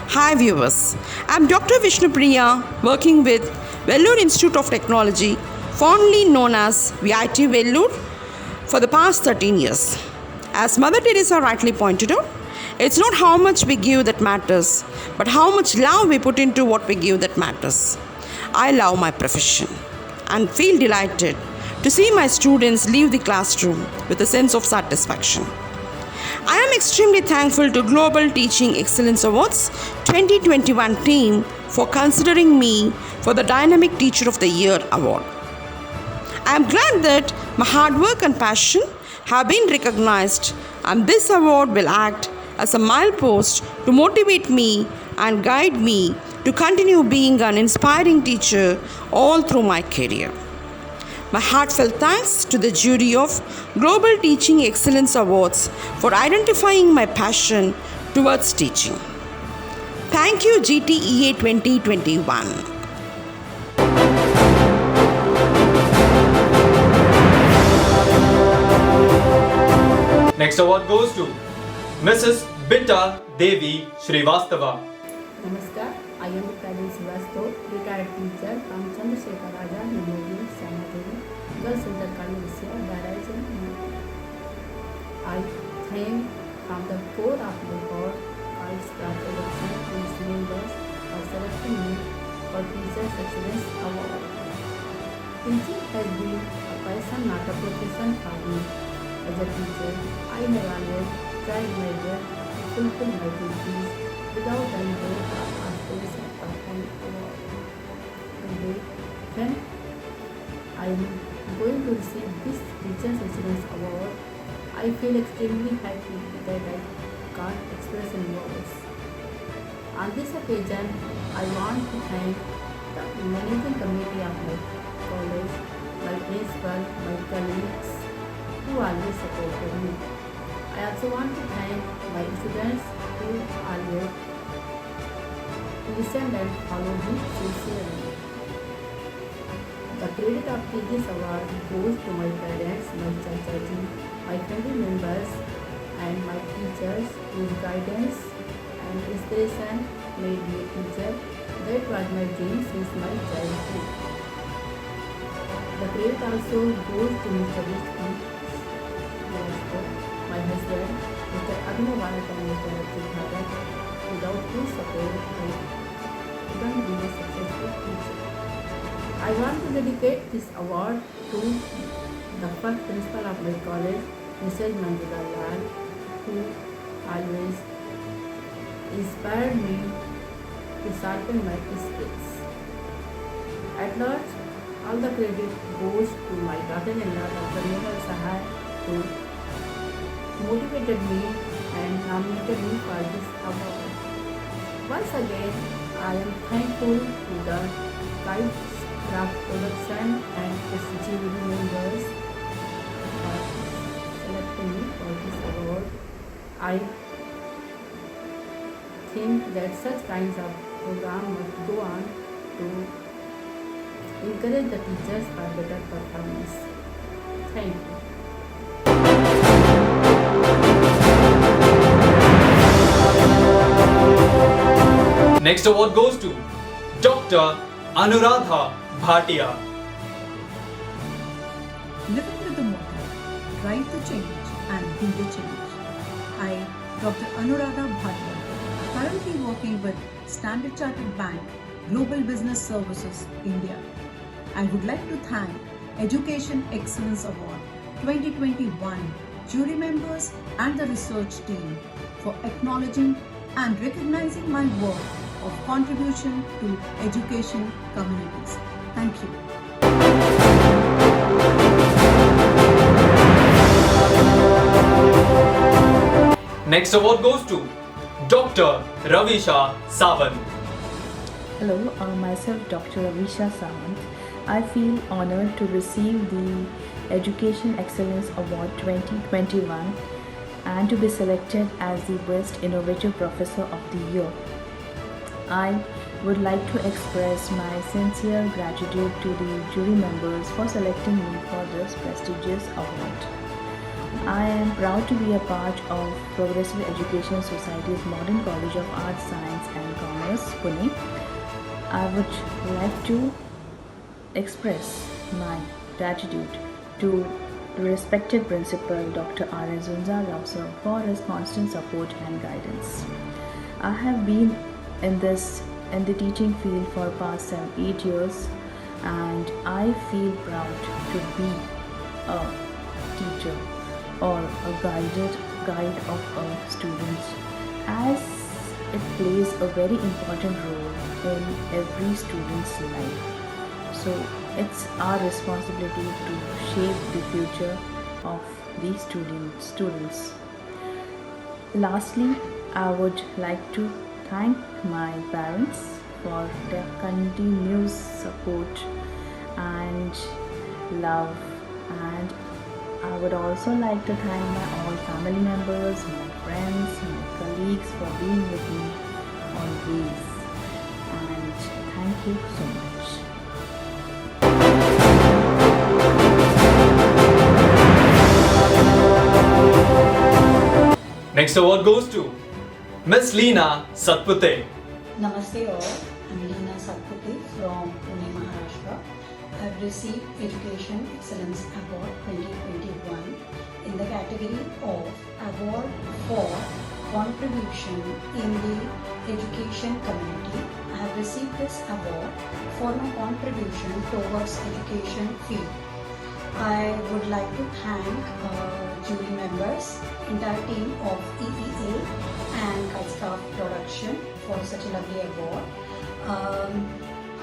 Hi viewers, I am Dr. Vishnu Priya, working with Vellore Institute of Technology, fondly known as VIT Vellore, for the past 13 years. As Mother Teresa rightly pointed out, it's not how much we give that matters, but how much love we put into what we give that matters. I love my profession and feel delighted to see my students leave the classroom with a sense of satisfaction. I am extremely thankful to Global Teaching Excellence Awards 2021 team for considering me for the Dynamic Teacher of the Year award. I am glad that my hard work and passion have been recognized, and this award will act as a milepost to motivate me and guide me to continue being an inspiring teacher all through my career. My heartfelt thanks to the jury of Global Teaching Excellence Awards for identifying my passion towards teaching. Thank you, GTEA 2021. Next award goes to Mrs. Binta Devi Srivastava. Namaskar, I am Kajal Srivastava, retired teacher from Chandrasekhar Raja Memorial Sanitary Girls Center Kalyavisya, Darajan. I thank from the core of the heart all staff election and its members for selecting me for Teachers Excellence Award. Teaching has been a passion, not a profession for me. As a teacher, I have always tried my best to fulfill my duties without any hope or aspiration of any award. Today, when I am going to receive this Teachers Excellence Award, I feel extremely happy that I can't express in words. On this occasion, I want to thank the managing committee of my college, my principal, my colleagues, who always supported me. I also want to thank my students who always listened and followed me sincerely. The credit of this award goes to my parents, my chachaji, my family members, and my teachers whose guidance and inspiration made me a teacher. That was my dream since my childhood. The credit also goes to Mr. Vishnu, my husband, Mr. Abhinavarat and Mr. Arjun Bhagat, without whose support I couldn't be a successful teacher. I want to dedicate this award to the first principal of my college, Mrs. Manjula Lal, who always inspired me to sharpen my skills. At last, all the credit goes to my daughter-in-law, Dr. Nehal Sahai, who motivated me and nominated me for this award. Once again, I am thankful to the kite craft production and SGVD members for selecting me for this award. I think that such kinds of program must go on to encourage the teachers for better performance. Thank you. Next award goes to Dr. Anuradha Bhatia. Living with the motto, drive the change and be the change. I, Dr. Anuradha Bhatia, currently working with Standard Chartered Bank, Global Business Services, India. I would like to thank Education Excellence Award 2021 jury members and the research team for acknowledging and recognizing my work of contribution to education communities. Thank you. Next award goes to Dr. Ravisha Sawant. Hello, myself Dr. Ravisha Sawant. I feel honored to receive the Education Excellence Award 2021 and to be selected as the Best Innovative Professor of the Year. I would like to express my sincere gratitude to the jury members for selecting me for this prestigious award. I am proud to be a part of Progressive Education Society's Modern College of Arts, Science and Commerce, Pune. I would like to express my gratitude to the respected principal Dr. R.S. Zunza Rao sir for his constant support and guidance. I have been in the teaching field for past 7-8 years and I feel proud to be a teacher or a guide of a student, as it plays a very important role in every student's life. So it's our responsibility to shape the future of these students. Lastly, I would like to thank my parents for their continuous support and love, and I would also like to thank my all family members, my friends, my colleagues for being with me always, and thank you so much. Next award goes to Miss Leena Satpute. Namaste all, I'm Leena Satpute from Pune, Maharashtra. I have received Education Excellence Award 2021 in the category of Award for Contribution in the Education Community. I have received this award for my contribution towards education field. I would like to thank jury members, entire team of EEA and Kite Production for such a lovely award.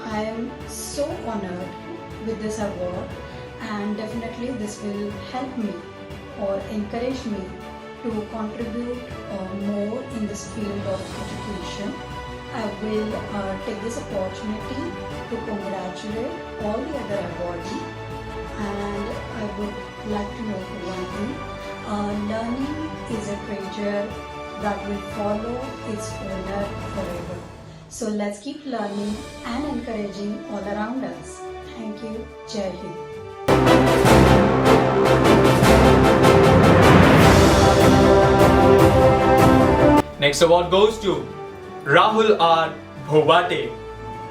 I am so honored with this award, and definitely this will help me or encourage me to contribute more in this field of education. I will take this opportunity to congratulate all the other awardees, and I would like to know one thing. Learning is a treasure that will follow its owner forever. So let's keep learning and encouraging all around us. Thank you. Jai Hind. Next award goes to Rahul R. Bhovate.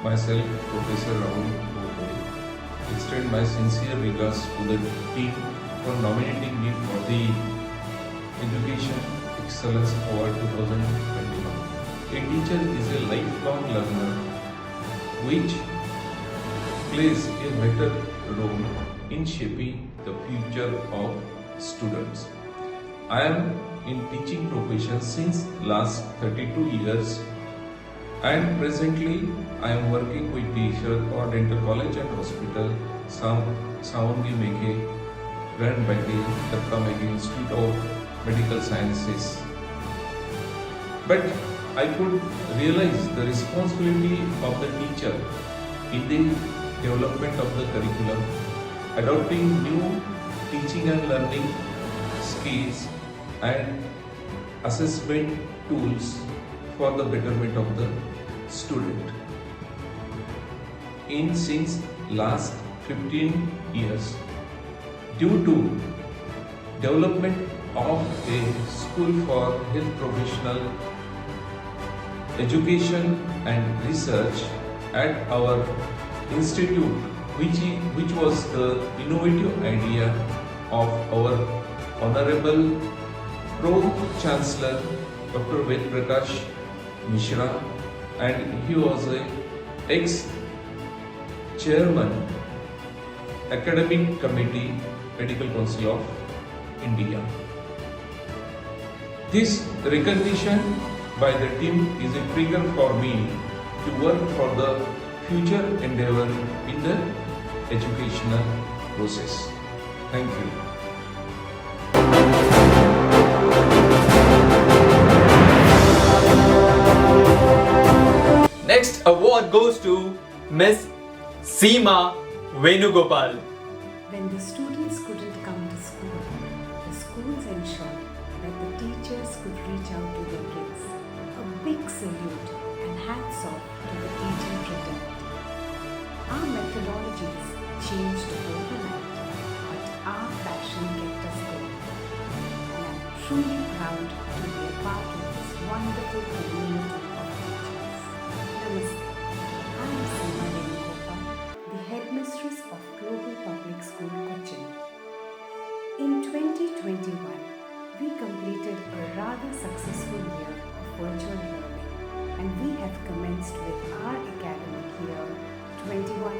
Myself, Professor Rahul Bhovate, extend my sincere regards to the team for nominating me for the Education Excellence Award 2021. A teacher is a lifelong learner which plays a vital role in shaping the future of students. I am in teaching profession since last 32 years, and presently I am working with the Sharad Dental College and Hospital, Savangi Meghe, run by the Datta Meghe Institute of Medical Sciences. But I could realize the responsibility of the teacher in the development of the curriculum, adopting new teaching and learning skills and assessment tools for the betterment of the student. Since last 15 years, due to development of a school for health professional education and research at our institute, which was the innovative idea of our Honorable Pro-Chancellor Dr. Ved Prakash Mishra, and he was a ex-chairman Academic Committee Medical Council of India. This recognition by the team is a trigger for me to work for the future endeavor in the educational process. Thank you. Next award goes to Miss Seema Venugopal. When the students couldn't come to school, the schools ensured that the teachers could reach out to their kids. A big salute and hats off to the teaching fraternity. Our methodologies changed overnight, but our passion kept us going. And I'm truly proud to be a part of this wonderful community of teachers. Namaste. I am Seema Venugopal, the headmistress of Global Public School, Cochin. In 2021, we completed a rather successful year of virtual learning, and we have commenced with our academic year 21-22.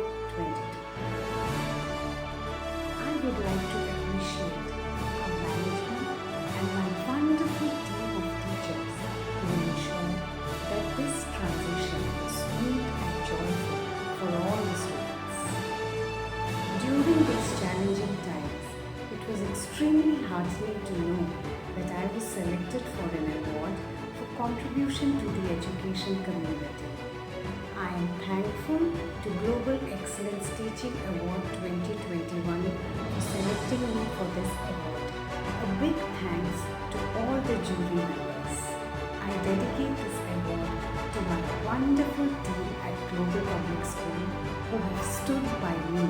I would like to appreciate our management and my wonderful team of teachers who ensure that this transition is smooth and joyful for all the students. During these challenging times, it was extremely heartening to know that I was selected for an award for contribution to the education community. I am thankful to Global Excellence Teaching Award 2021 for selecting me for this award. A big thanks to all the jury members. I dedicate this award to my wonderful team at Global Public School who have stood by me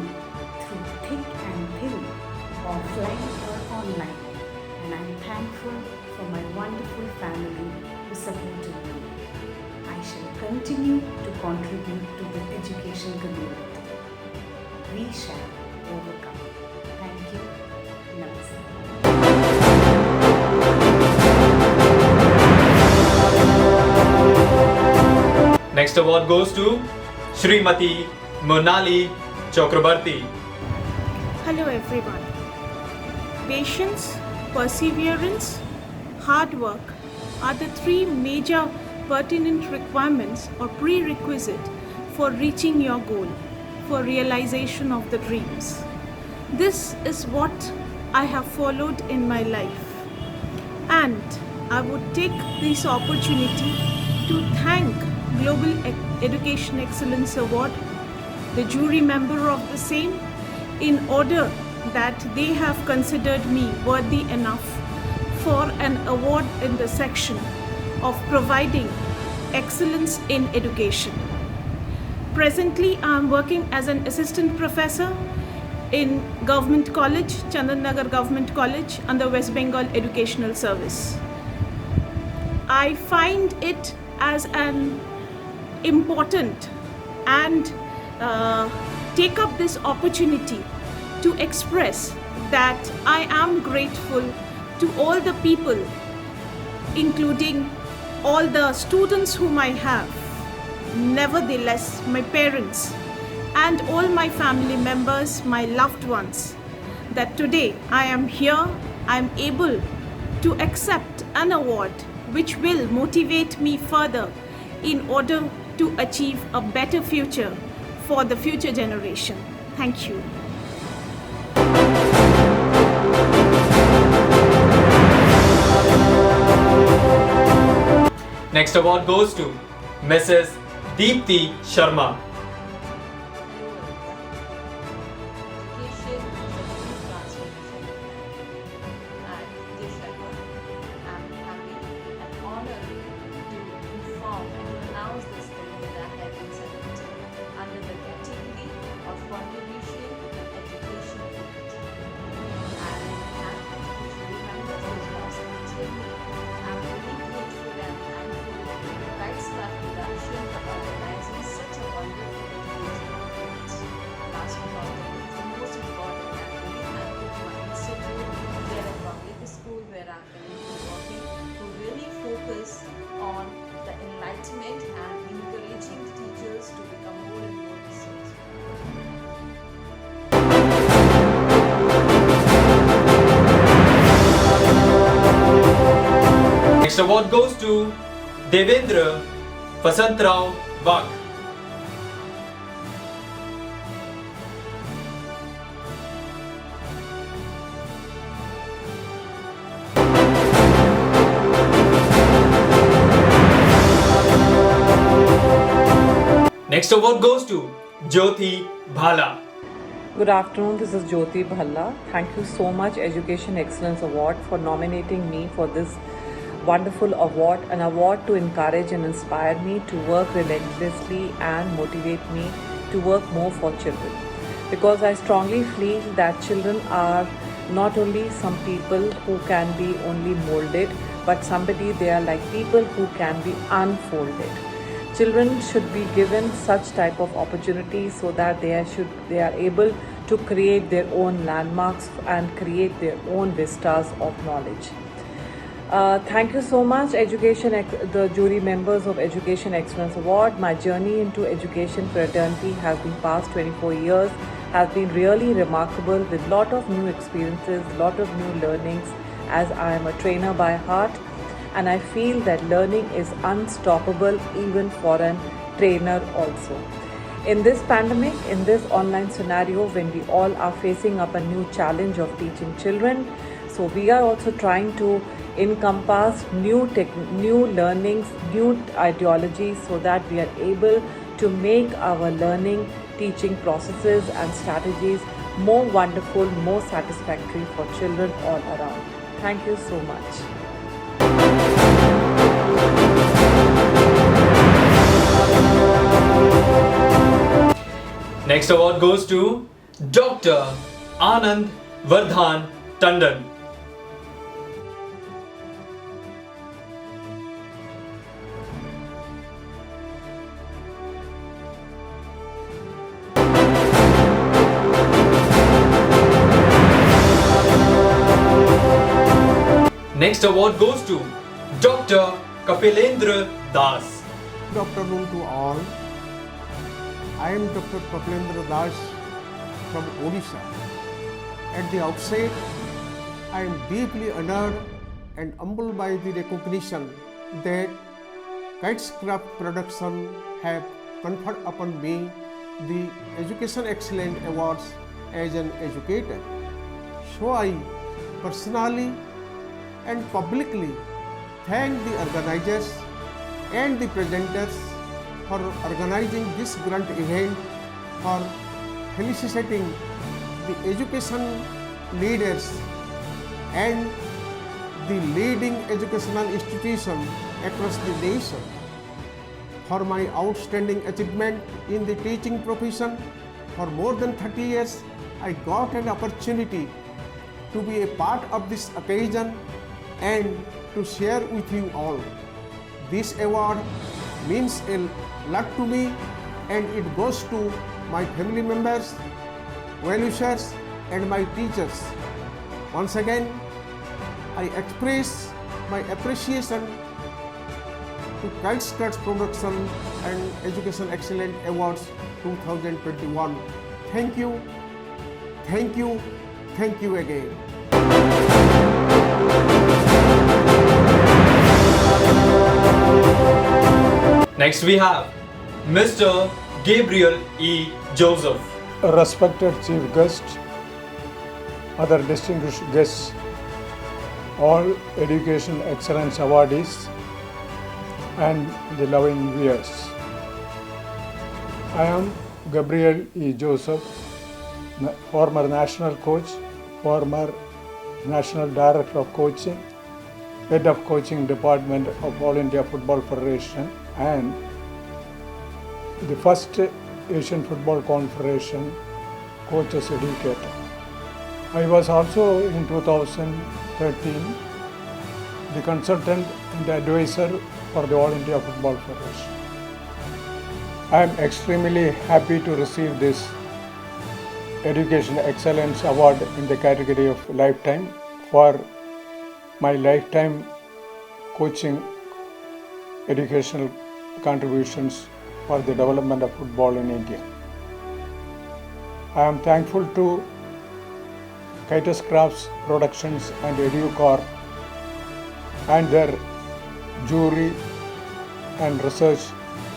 through thick and thin, offline or online. And I am thankful for my wonderful family who supported me. I shall continue to contribute to the education community. We shall overcome. Thank you. Namaste. Next award goes to Shrimati Monali Chakrabarti. Hello everyone. Patience, perseverance, hard work are the three major pertinent requirements or prerequisite for reaching your goal, for realization of the dreams. This is what I have followed in my life, and I would take this opportunity to thank Global Education Excellence Award, the jury member of the same, in order that they have considered me worthy enough for an award in the section of providing excellence in education. Presently, I am working as an assistant professor in Government College, Chandan Nagar Government College under West Bengal Educational Service. I find it as an important and take up this opportunity to express that I am grateful to all the people, including all the students whom I have, nevertheless my parents and all my family members, my loved ones, that today I am here, I am able to accept an award which will motivate me further in order to achieve a better future for the future generation. Thank you. Next award goes to Mrs. Deepthi Sharma. Next award goes to Devendra Vasantrao Vag. Next award goes to Jyoti Bhala. Good afternoon, this is Jyoti Bhalla. Thank you so much Education Excellence Award for nominating me for this wonderful award, an award to encourage and inspire me to work relentlessly and motivate me to work more for children. Because I strongly feel that children are not only some people who can be only molded, but they are like people who can be unfolded. Children should be given such type of opportunities so that they are able to create their own landmarks and create their own vistas of knowledge. Thank you so much, the jury members of Education Excellence Award. My journey into education fraternity has been past 24 years, has been really remarkable with lot of new experiences, lot of new learnings, as I am a trainer by heart. And I feel that learning is unstoppable even for a trainer also. In this pandemic, in this online scenario, when we all are facing up a new challenge of teaching children, so we are also trying to encompass new learnings, new ideologies, so that we are able to make our learning, teaching processes and strategies more wonderful, more satisfactory for children all around. Thank you so much. Next award goes to Dr. Anand Vardhan Tandon. Next award goes to Dr. Kapilendra Das. Good afternoon to all. I am Dr. Kapilendra Das from Odisha. At the outset, I am deeply honored and humbled by the recognition that Kites Craft Production have conferred upon me the Education Excellence Awards as an educator. So I personally and publicly thank the organizers and the presenters for organizing this grand event, for felicitating the education leaders and the leading educational institutions across the nation. For my outstanding achievement in the teaching profession, for more than 30 years, I got an opportunity to be a part of this occasion and to share with you all. This award means a lot to me, and it goes to my family members, well-wishers and my teachers. Once again, I express my appreciation to Kites Craft Production and Education Excellence Awards 2021. Thank you, thank you, thank you again. Next we have Mr. Gabriel E. Joseph. Respected Chief Guest, other distinguished guests, all Education Excellence Awardees and the loving viewers. I am Gabriel E. Joseph, former national coach, former National Director of Coaching, Head of Coaching Department of All India Football Federation, and the first Asian Football Confederation Coaches Educator. I was also in 2013 the consultant and advisor for the All India Football Federation. I am extremely happy to receive this Education Excellence Award in the category of Lifetime for my lifetime coaching educational contributions for the development of football in India. I am thankful to Kites Crafts Productions and EduCorp and their jury and research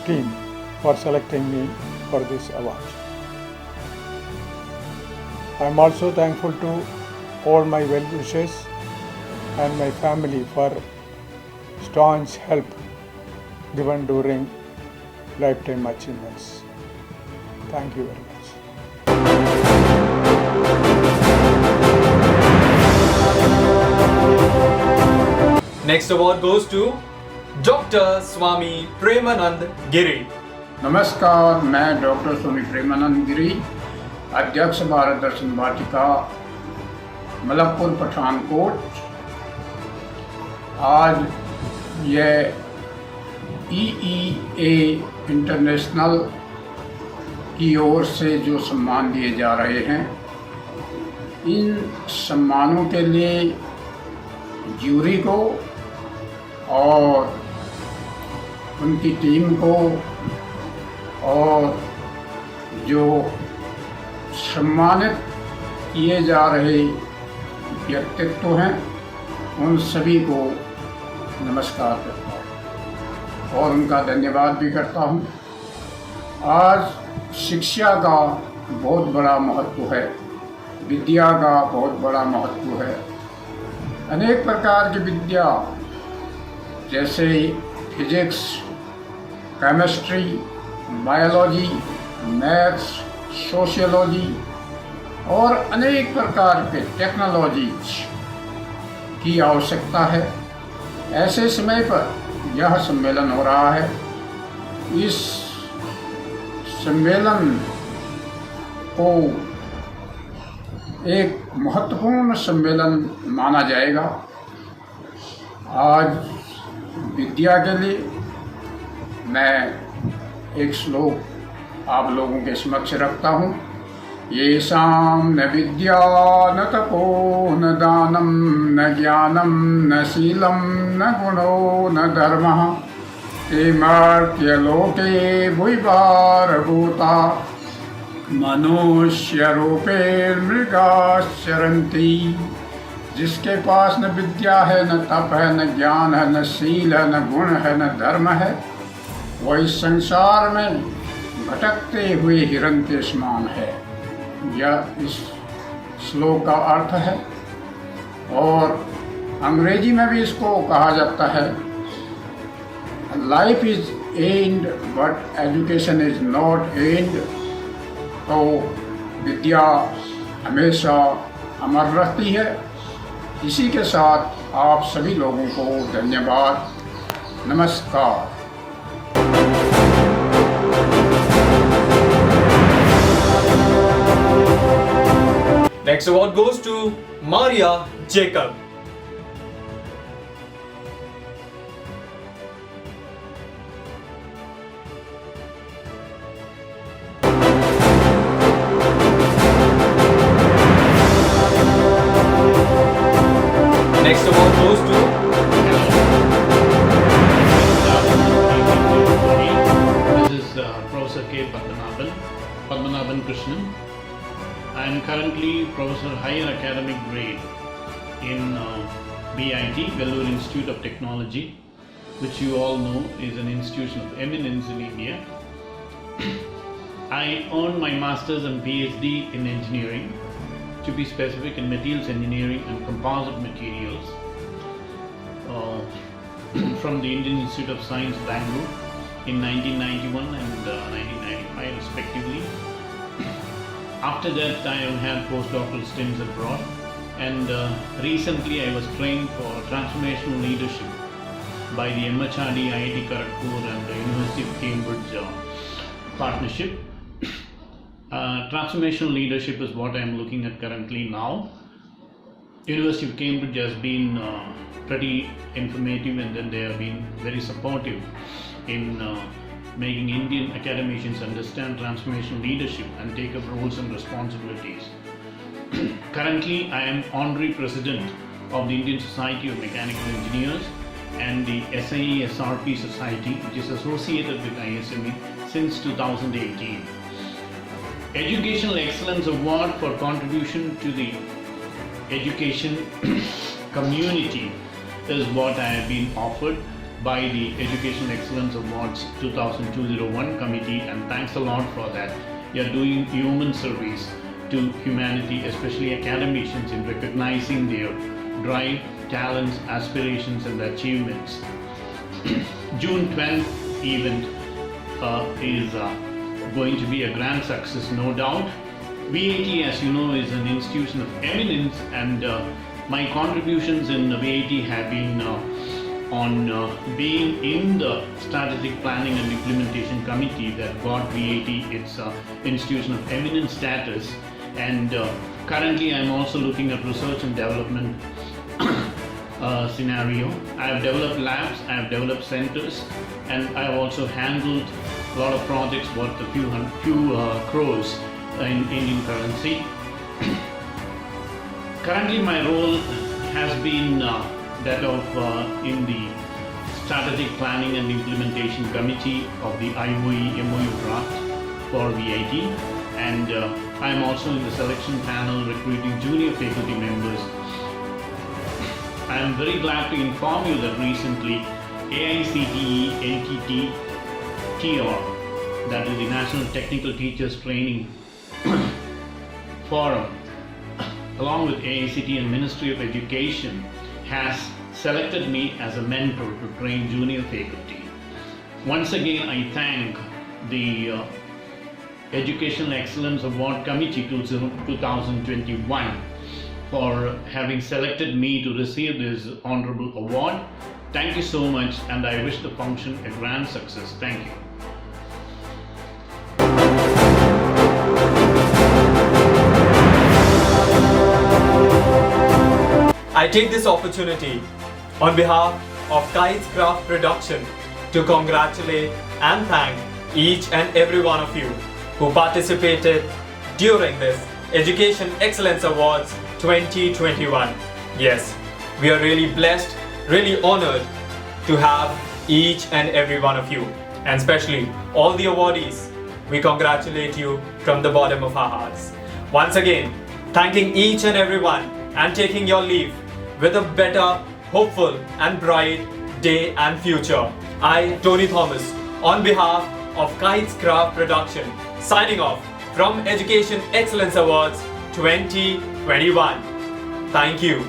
team for selecting me for this award. I am also thankful to all my well-wishers and my family for staunch help given during lifetime achievements. Thank you very much. Next award goes to Dr. Swami Premanand Giri. नमस्कार, मैं doctor स्वामी प्रेमानंद गिरी, अध्यक्ष भारत दर्शन वाटिका, मलकपुर, पठानकोट। आज यह EEA international की ओर से जो सम्मान दिए जा रहे हैं, इन सम्मानों के लिए ज्यूरी को और उनकी टीम को और जो सम्मानित किए जा रहे व्यक्तित्व हैं, उन सभी को नमस्कार करता हूँ और उनका धन्यवाद भी करता हूँ। आज शिक्षा का बहुत बड़ा महत्व है, विद्या का बहुत बड़ा महत्व है। अनेक प्रकार की विद्या जैसे physics, chemistry, biology, maths, sociology और अनेक प्रकार के टेक्नोलॉजीज की आवश्यकता है। ऐसे समय पर यह सम्मेलन हो रहा है। इस सम्मेलन को एक महत्वपूर्ण सम्मेलन माना जाएगा। आज विद्या के लिए मैं एक श्लोक आप लोगों के समक्ष रखता हूँ। येषां न विद्या न तपो न दानं न ज्ञानं न शीलं न गुणो न धर्मः ते मर्त्यलोके भुविभारभूता मनुष्य रूपे मृगाश्चरन्ति। जिसके पास न विद्या है, न तप है, न ज्ञान है, न शील है, न गुण है, न धर्म है, वह इस संसार में भटकते हुए हिरण के समान है। यह इस श्लोक का अर्थ है और अंग्रेजी में भी इसको कहा जाता है, life is and but education is not and. तो विद्या हमेशा अमर रहती है। इसी के साथ आप सभी लोगों को धन्यवाद, नमस्कार। Next award goes to Maria Jacob. Next award goes to This is Professor K. Padmanabhan Krishnan. I am currently Professor Higher Academic Grade in BIT, Vellore Institute of Technology, which you all know is an institution of eminence in India. I earned my Masters and PhD in Engineering, to be specific in Materials Engineering and Composite Materials from the Indian Institute of Science, Bangalore in 1991 and 1995 respectively. After that, I have had postdoctoral stints abroad, and recently I was trained for transformational leadership by the MHRD, IIT Kharagpur and the University of Cambridge partnership. Transformational leadership is what I am looking at currently now. University of Cambridge has been pretty informative, and then they have been very supportive in making Indian academicians understand transformational leadership and take up roles and responsibilities. Currently, I am Honorary President of the Indian Society of Mechanical Engineers and the SIE SRP Society, which is associated with ISME since 2018. Educational Excellence Award for contribution to the education community is what I have been offered, by the Education Excellence Awards 2001 committee, and thanks a lot for that. You are doing human service to humanity, especially academicians, in recognizing their drive, talents, aspirations and achievements. June 12th event is going to be a grand success, no doubt. VAT, as you know, is an institution of eminence, and my contributions in VAT have been on being in the Strategic Planning and Implementation Committee that got VAT its institution of eminence status, and currently I am also looking at research and development scenario. I have developed labs, I have developed centers, and I have also handled a lot of projects worth a few crores in Indian currency. Currently my role has been that of in the Strategic Planning and Implementation Committee of the IOE MOU draft for VAT, and I am also in the selection panel recruiting junior faculty members. I am very glad to inform you that recently AICTE NTT TR, that is the National Technical Teachers Training Forum, along with AICTE and Ministry of Education, has selected me as a mentor to train junior faculty. Once again, I thank the Educational Excellence Award Committee 2021 for having selected me to receive this honorable award. Thank you so much, and I wish the function a grand success. Thank you. I take this opportunity on behalf of Kites Craft Production to congratulate and thank each and every one of you who participated during this Education Excellence Awards 2021. Yes, we are really blessed, really honored to have each and every one of you, and especially all the awardees. We congratulate you from the bottom of our hearts. Once again, thanking each and every one and taking your leave with a better, hopeful and bright day and future. I, Tony Thomas, on behalf of Kites Craft Production, signing off from Education Excellence Awards 2021. Thank you.